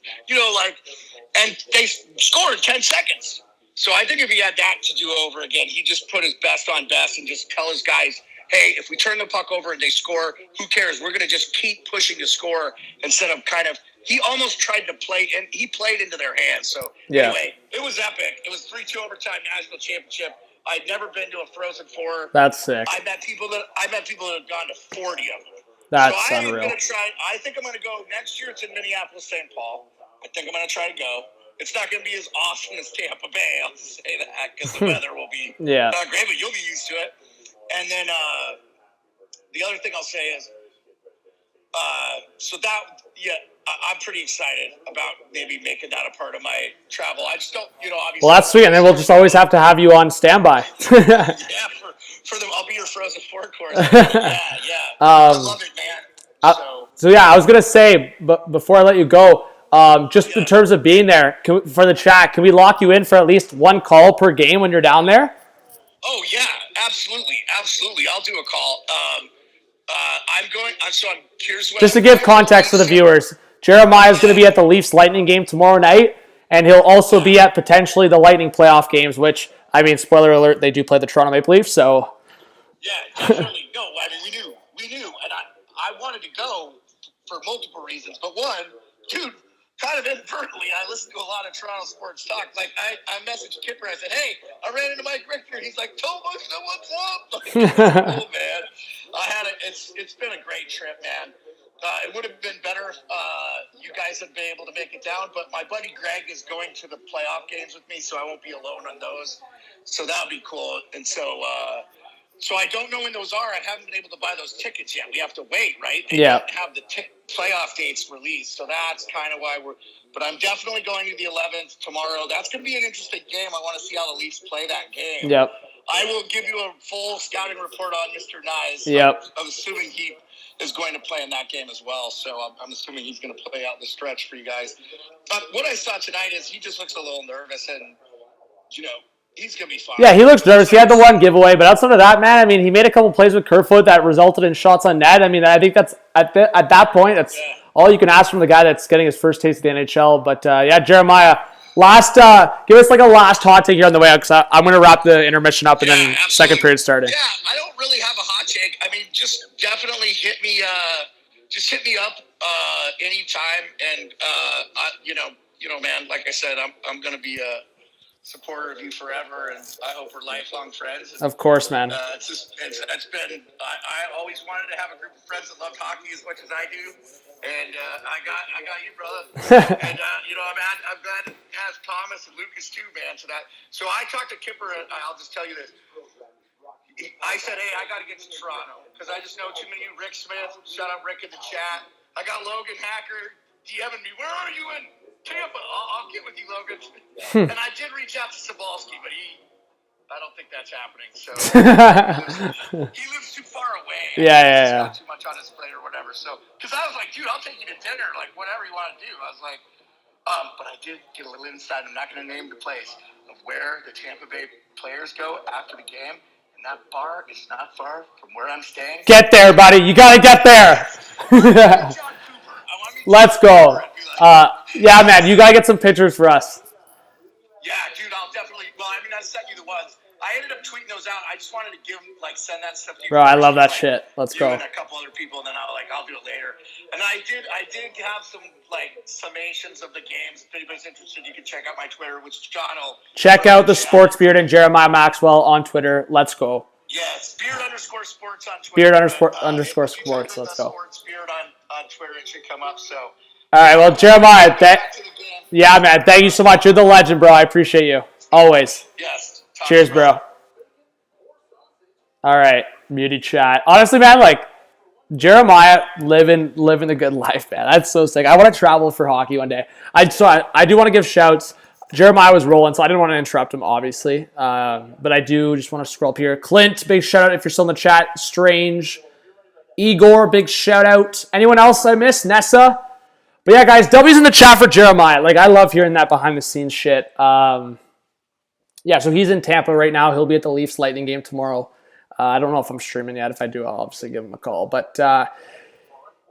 and they score in 10 seconds. So I think if he had that to do over again, he just put his best on best and just tell his guys, hey, if we turn the puck over and they score, who cares? We're going to just keep pushing to score instead of kind of – he almost tried to play, and he played into their hands. So, anyway, it was epic. It was 3-2 overtime national championship. I'd never been to a Frozen Four. That's sick. I met people that had gone to 40 of them. That's so I'm unreal. Gonna try. I think I'm going to go next year. It's in Minneapolis, St. Paul. I think I'm going to try to go. It's not going to be as awesome as Tampa Bay. I'll just say that because the weather will be not great, but you'll be used to it. And then the other thing I'll say is, I'm pretty excited about maybe making that a part of my travel. I just don't, obviously. Well, that's sweet, and then we'll just always have to have you on standby. Yeah, for them, I'll be your Frozen Four course. Yeah. I love it, man. So yeah, I was gonna say, but before I let you go, just in terms of being there for the chat, can we lock you in for at least one call per game when you're down there? Oh yeah, absolutely. I'll do a call. Here's what. Just to give context to the viewers, Jeremiah is going to be at the Leafs Lightning game tomorrow night, and he'll also be at potentially the Lightning playoff games. Which, I mean, spoiler alert, they do play the Toronto Maple Leafs. So. Yeah, definitely. No, I mean we knew, and I wanted to go for multiple reasons, but one, dude. Kind of inadvertently, I listened to a lot of Toronto sports talk. Like, I messaged Kipper. I said, hey, I ran into Mike Richter. He's like, tell us what's up. Like, cool, man. It's been a great trip, man. It would have been better if you guys had been able to make it down, but my buddy Greg is going to the playoff games with me, so I won't be alone on those. So that would be cool. And so I don't know when those are. I haven't been able to buy those tickets yet. We have to wait, right? They don't have the playoff dates released, so that's kind of why but I'm definitely going to the 11th tomorrow. That's going to be an interesting game. I want to see how the Leafs play that game. Yep. I will give you a full scouting report on Mr. Knies. Yep. I'm assuming he is going to play in that game as well, so I'm assuming he's going to play out the stretch for you guys. What I saw tonight is he just looks a little nervous, and, he's going to be fine. Yeah, he looks nervous. He had the one giveaway, but outside of that, man, I mean, he made a couple plays with Kerfoot that resulted in shots on net. I mean, I think that's at that point, that's all you can ask from the guy that's getting his first taste of the NHL. But Jeremiah, give us like a last hot take here on the way out, because I'm going to wrap the intermission up and then absolutely. second period starting. Yeah, I don't really have a hot take. I mean, just definitely hit me up anytime, and man, like I said, I'm going to be a supporter of you forever, and I hope we're lifelong friends. And, of course, man. It's been. I always wanted to have a group of friends that loved hockey as much as I do, and I got you, brother. And I'm glad to have Thomas and Lucas too, man. To that. So I talked to Kipper, and I'll just tell you this. I said, hey, I got to get to Toronto because I just know too many. Rick Smith, shout out Rick in the chat. I got Logan Hacker DMing me. Where are you in Tampa? I'll get with you, Logan. And I did reach out to Sabalski, but I don't think that's happening. So he lives too far away. Yeah. Got too much on his plate or whatever. So because I was like, dude, I'll take you to dinner, like whatever you want to do. I was like, but I did get a little insight. I'm not going to name the place of where the Tampa Bay players go after the game. And that bar is not far from where I'm staying. Get there, buddy. You got to get there. Let's go. Yeah, man, you got to get some pictures for us. Yeah, dude, I'll definitely. Well, I mean, I sent you the ones. I ended up tweeting those out. I just wanted to send that stuff to you. Bro, I love that shit. Let's go. And a couple other people, and then I'll do it later. And I did have some summations of the games. If anybody's interested, you can check out my Twitter, which John will. Check out the Sports Beard and Jeremiah Maxwell on Twitter. Let's go. Yes, Beard_sports on Twitter. Beard_sports. Let's go. Sports Beard on Twitter. It should come up. So. All right, well, Jeremiah, yeah, man, thank you so much. You're the legend, bro. I appreciate you. Always. Yes. Cheers, bro. All right, beauty chat. Honestly, man, Jeremiah living the good life, man. That's so sick. I want to travel for hockey one day. I do want to give shouts. Jeremiah was rolling, so I didn't want to interrupt him, obviously. But I do just want to scroll up here. Clint, big shout out if you're still in the chat. Strange. Igor, big shout out. Anyone else I missed? Nessa? But yeah, guys, W's in the chat for Jeremiah. I love hearing that behind-the-scenes shit. So he's in Tampa right now. He'll be at the Leafs Lightning game tomorrow. I don't know if I'm streaming yet. If I do, I'll obviously give him a call. But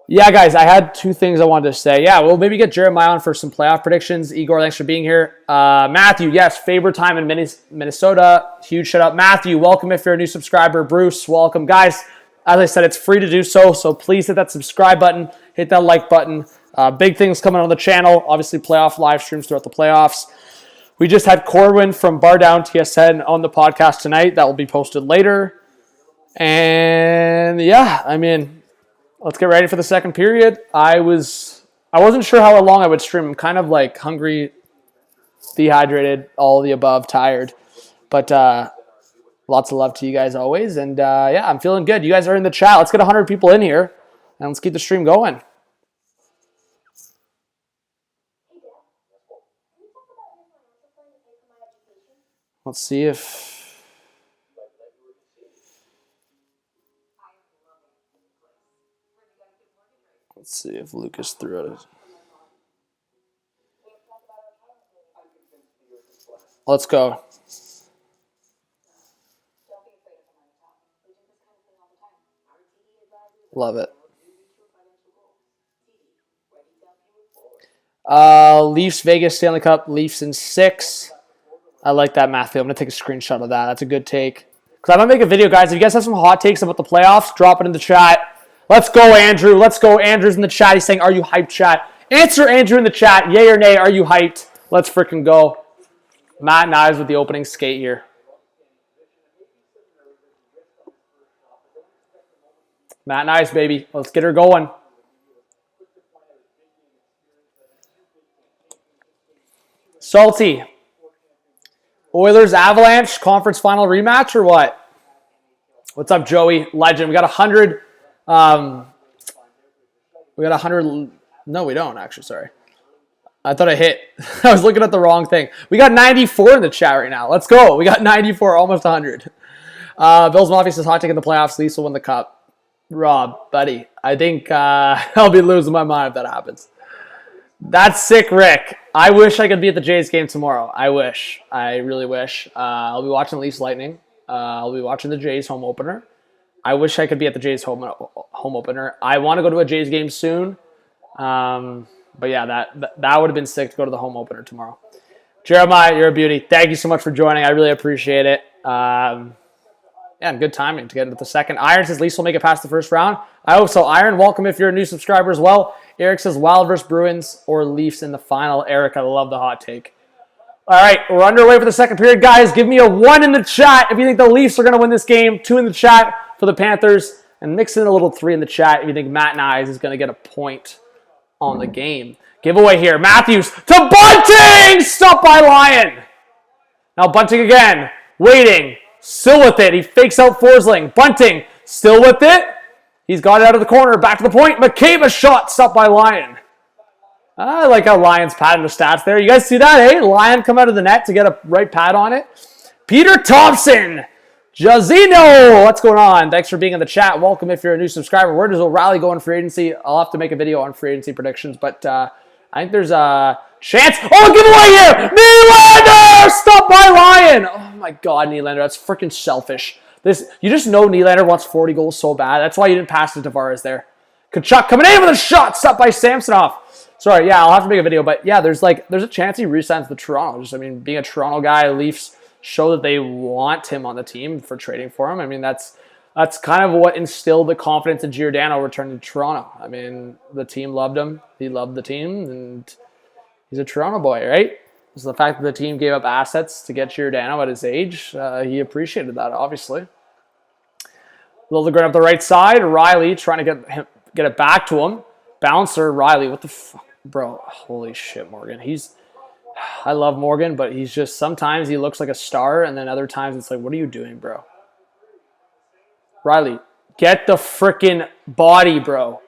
Yeah, guys, I had two things I wanted to say. Yeah, we'll maybe get Jeremiah on for some playoff predictions. Igor, thanks for being here. Matthew, yes, favorite time in Minnesota. Huge shout out. Matthew, welcome if you're a new subscriber. Bruce, welcome. Guys, as I said, it's free to do so, so please hit that subscribe button, hit that like button. Big things coming on the channel. Obviously, playoff live streams throughout the playoffs. We just had Corwin from Bar Down TSN on the podcast tonight. That will be posted later. And yeah, I mean, let's get ready for the second period. I wasn't sure how long I would stream. I'm kind of like hungry, dehydrated, all of the above, tired. But lots of love to you guys always. And yeah, I'm feeling good. You guys are in the chat. Let's get 100 people in here and let's keep the stream going. Let's see if Lucas threw out his. Let's go. Love it. Leafs, Vegas, Stanley Cup, Leafs in 6. I like that, Matthew. I'm going to take a screenshot of that. That's a good take. Because I'm going to make a video, guys. If you guys have some hot takes about the playoffs, drop it in the chat. Let's go, Andrew. Let's go. Andrew's in the chat. He's saying, are you hyped, chat? Answer Andrew in the chat. Yay or nay, are you hyped? Let's freaking go. Matt Knies with the opening skate here. Matt Knies, baby. Let's get her going. Salty. Oilers Avalanche conference final rematch or what? What's up, Joey? Legend. We got 100. We got 100. No, we don't, actually. Sorry. I thought I hit. I was looking at the wrong thing. We got 94 in the chat right now. Let's go. We got 94, almost 100. Bills Mafia says hot take in the playoffs. Leafs will win the cup. Rob, buddy, I think I'll be losing my mind if that happens. That's sick, Rick. I wish I could be at the Jays game tomorrow. I wish. I really wish. I'll be watching Leafs Lightning. I'll be watching the Jays home opener. I wish I could be at the Jays home opener. I want to go to a Jays game soon. But yeah, that would have been sick to go to the home opener tomorrow. Jeremiah, you're a beauty. Thank you so much for joining. I really appreciate it. Yeah, good timing to get into the second. Iron says Leafs will make it past the first round. I hope so. Iron, welcome if you're a new subscriber as well. Eric says Wild versus Bruins or Leafs in the final. Eric, I love the hot take. All right, we're underway for the second period. Guys, give me a 1 in the chat if you think the Leafs are going to win this game. 2 in the chat for the Panthers. And mix in a little 3 in the chat if you think Matt Knies is going to get a point on the game. Giveaway here. Matthews to Bunting! Stopped by Lyon. Now Bunting again. Waiting. Still with it. He fakes out Forsling. Bunting still with it. He's got it out of the corner. Back to the point. McCabe shot. Stopped by Lyon. I like how Lyon's padding the stats there. You guys see that, eh? Lyon come out of the net to get a right pad on it. Peter Thompson. Jazino. What's going on? Thanks for being in the chat. Welcome if you're a new subscriber. Where does O'Reilly go in free agency? I'll have to make a video on free agency predictions, but I think there's a chance. Oh, giveaway here! Nylander! Stop by Lyon! Oh my God, Nylander. That's freaking selfish. You just know Nylander wants 40 goals so bad. That's why you didn't pass to Tavares there. Kachuk coming in with a shot. Stopped by Samsonov. Sorry, yeah, I'll have to make a video, but yeah, there's a chance he re-signs the Toronto. Being a Toronto guy, Leafs show that they want him on the team for trading for him. I mean, that's kind of what instilled the confidence in Giordano returning to Toronto. I mean, the team loved him. He loved the team, and he's a Toronto boy, right? So the fact that the team gave up assets to get Giordano at his age, he appreciated that, obviously. Liljegren up the right side. Riley trying to get it back to him. Bouncer, Riley. What the fuck? Bro, holy shit, Morgan. I love Morgan, but he's just, sometimes he looks like a star, and then other times it's like, what are you doing, bro? Riley, get the freaking body, bro.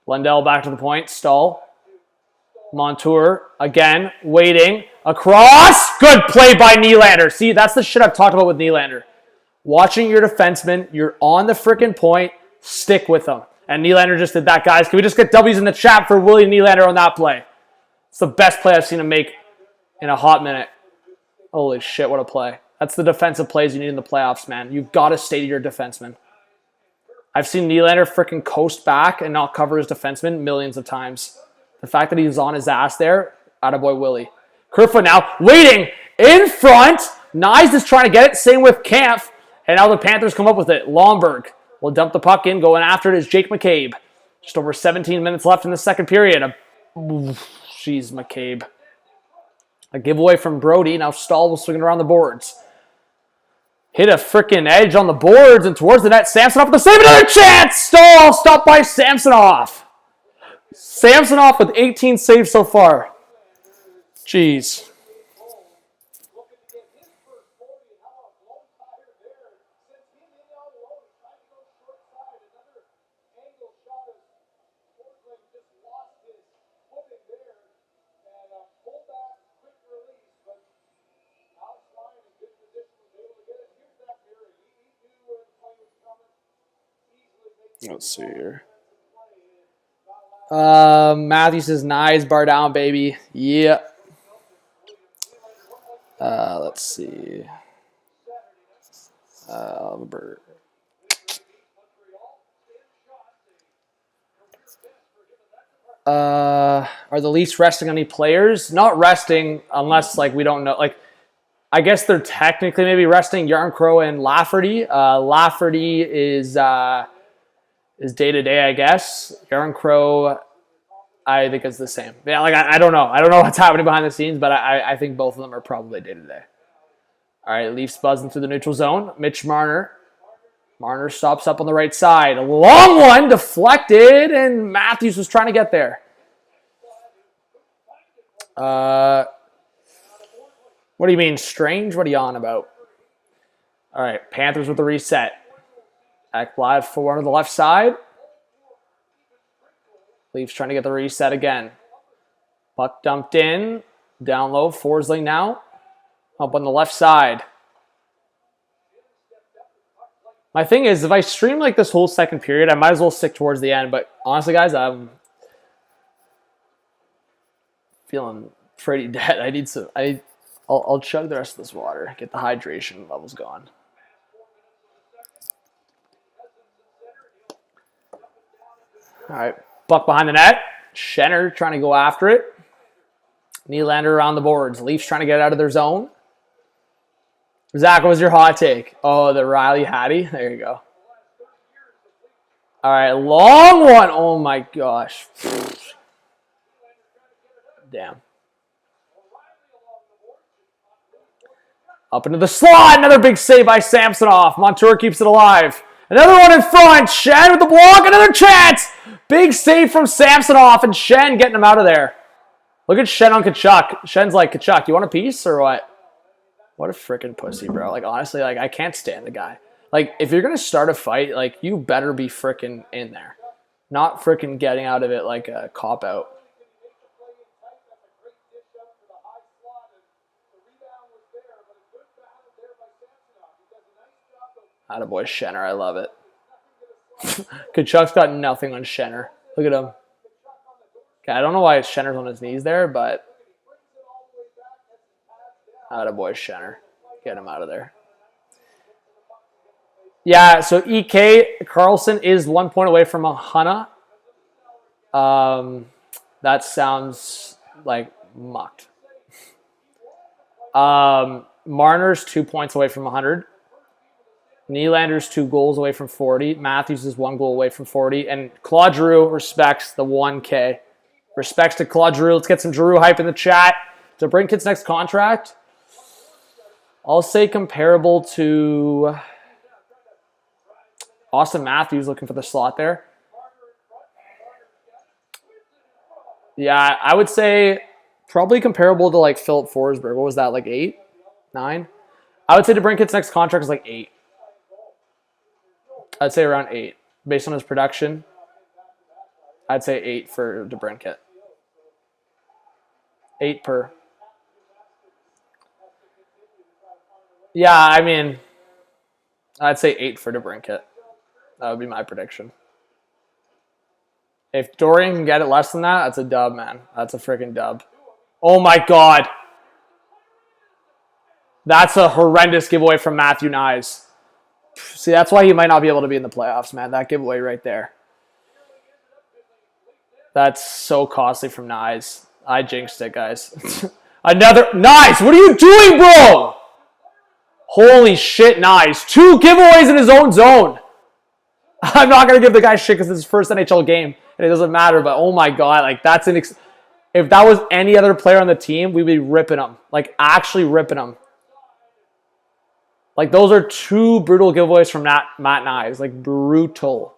Lundell back to the point. Stahl. Montour, again, waiting. Across. Good play by Nylander. See, that's the shit I've talked about with Nylander. Watching your defenseman, you're on the freaking point, stick with them. And Nylander just did that, guys. Can we just get W's in the chat for William Nylander on that play? It's the best play I've seen him make in a hot minute. Holy shit, what a play. That's the defensive plays you need in the playoffs, man. You've got to stay to your defenseman. I've seen Nylander freaking coast back and not cover his defenseman millions of times. The fact that he was on his ass there, attaboy Willie. Kerfoot now waiting in front. Knies is trying to get it. Same with Kampf. And now the Panthers come up with it. Lomberg will dump the puck in. Going after it is Jake McCabe. Just over 17 minutes left in the second period. Jeez, McCabe. A giveaway from Brody. Now Stahl will swing it around the boards. Hit a freaking edge on the boards and towards the net. Samsonov with the save. Another chance. Stahl stopped by Samsonov. Samsonov with 18 saves so far. Jeez. Let's see here. Matthews says Knies, bar down, baby. Yeah. Let's see. Are the Leafs resting any players? Not resting unless like we don't know. Like, I guess they're technically maybe resting Yarncrow and Lafferty. Lafferty is day to day, I guess. Yarncrow, I think it's the same. Yeah, like I don't know. I don't know what's happening behind the scenes, but I think both of them are probably day to day. All right, Leafs buzzing through the neutral zone. Mitch Marner. Marner stops up on the right side. A long one, deflected, and Matthews was trying to get there. What do you mean, strange? What are you on about? All right, Panthers with the reset. Ekblad forward on the left side. Leafs trying to get the reset again. Puck dumped in. Down low, Forsling now. Up on the left side. My thing is, if I stream like this whole second period, I might as well stick towards the end. But honestly, guys, I'm feeling pretty dead. I need some. I'll chug the rest of this water. Get the hydration levels going. All right, puck behind the net. Schenner trying to go after it. Nylander around the boards. Leafs trying to get out of their zone. Zach, what was your hot take? Oh, the Riley Hattie. There you go. All right, long one. Oh, my gosh. Damn. Up into the slot. Another big save by Samsonov. Montour keeps it alive. Another one in front. Shen with the block. Another chance. Big save from Samsonov, and Shen getting him out of there. Look at Shen on Kachuk. Shen's like, Kachuk, you want a piece or what? What a freaking pussy, bro. Like, honestly, like, I can't stand the guy. Like, if you're going to start a fight, like, you better be freaking in there. Not freaking getting out of it like a cop-out. Attaboy Schenner, I love it. Kachuk's got nothing on Schenner. Look at him. Okay, I don't know why Schenner's on his knees there, but attaboy Schenner. Get him out of there. Yeah, so EK Carlson is 1 point away from a Hana. That sounds like mucked. Marner's 2 points away from 100. Nylander's 2 goals away from 40. Matthews is 1 goal away from 40. And Claude Giroux respects the 1K. Respects to Claude Giroux. Let's get some Giroux hype in the chat. To Brinket's next contract, I'll say comparable to Austin Matthews, looking for the slot there. Yeah, I would say probably comparable to like Philip Forsberg. What was that, like 8? 9? I would say DeBrinket's next contract is like 8. I'd say around 8. Based on his production, I'd say 8 for DeBrinket. 8 per. Yeah, I mean, I'd say 8 for DeBrinket. That would be my prediction. If Dorian can get it less than that, that's a dub, man. That's a freaking dub. Oh my God. That's a horrendous giveaway from Matthew Knies. See, that's why he might not be able to be in the playoffs, man. That giveaway right there. That's so costly from Knies. I jinxed it, guys. Another Knies. What are you doing, bro? Holy shit, Knies. 2 giveaways in his own zone. I'm not going to give the guy shit because it's his first NHL game, and it doesn't matter, but oh my God, like that's if that was any other player on the team, we'd be ripping him. Like, actually ripping him. Like, those are 2 brutal giveaways from Matt Knies. Like, brutal.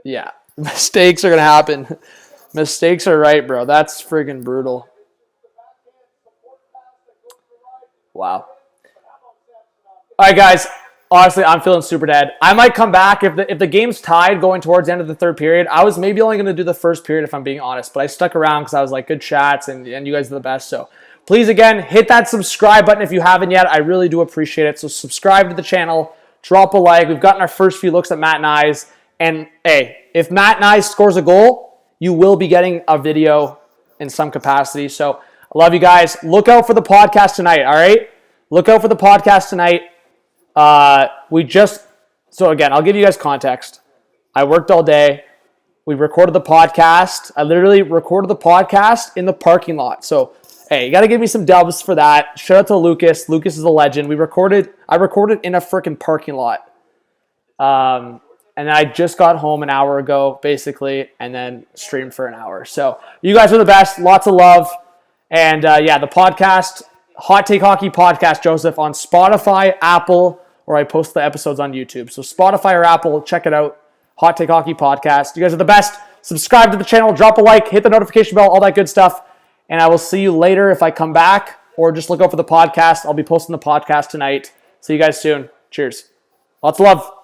Yeah. Mistakes are going to happen. Mistakes are right, bro. That's friggin' brutal. Wow. All right, guys. Honestly, I'm feeling super dead. I might come back if the game's tied going towards the end of the third period. I was maybe only going to do the first period if I'm being honest, but I stuck around because I was like, good chats, and you guys are the best. So please, again, hit that subscribe button if you haven't yet. I really do appreciate it. So subscribe to the channel, drop a like. We've gotten our first few looks at Matt Knies. And, hey, if Matt Knies scores a goal, you will be getting a video in some capacity. So I love you guys. Look out for the podcast tonight, all right? Look out for the podcast tonight. So again, I'll give you guys context. I worked all day. We recorded the podcast. I literally recorded the podcast in the parking lot. So, hey, you got to give me some dubs for that. Shout out to Lucas. Lucas is a legend. I recorded in a freaking parking lot. And then I just got home an hour ago, basically, and then streamed for an hour. So you guys are the best. Lots of love. And yeah, the podcast, Hot Take Hockey Podcast, Joseph, on Spotify, Apple, or I post the episodes on YouTube. So Spotify or Apple, check it out. Hot Take Hockey Podcast. You guys are the best. Subscribe to the channel, drop a like, hit the notification bell, all that good stuff. And I will see you later if I come back, or just look out for the podcast. I'll be posting the podcast tonight. See you guys soon. Cheers. Lots of love.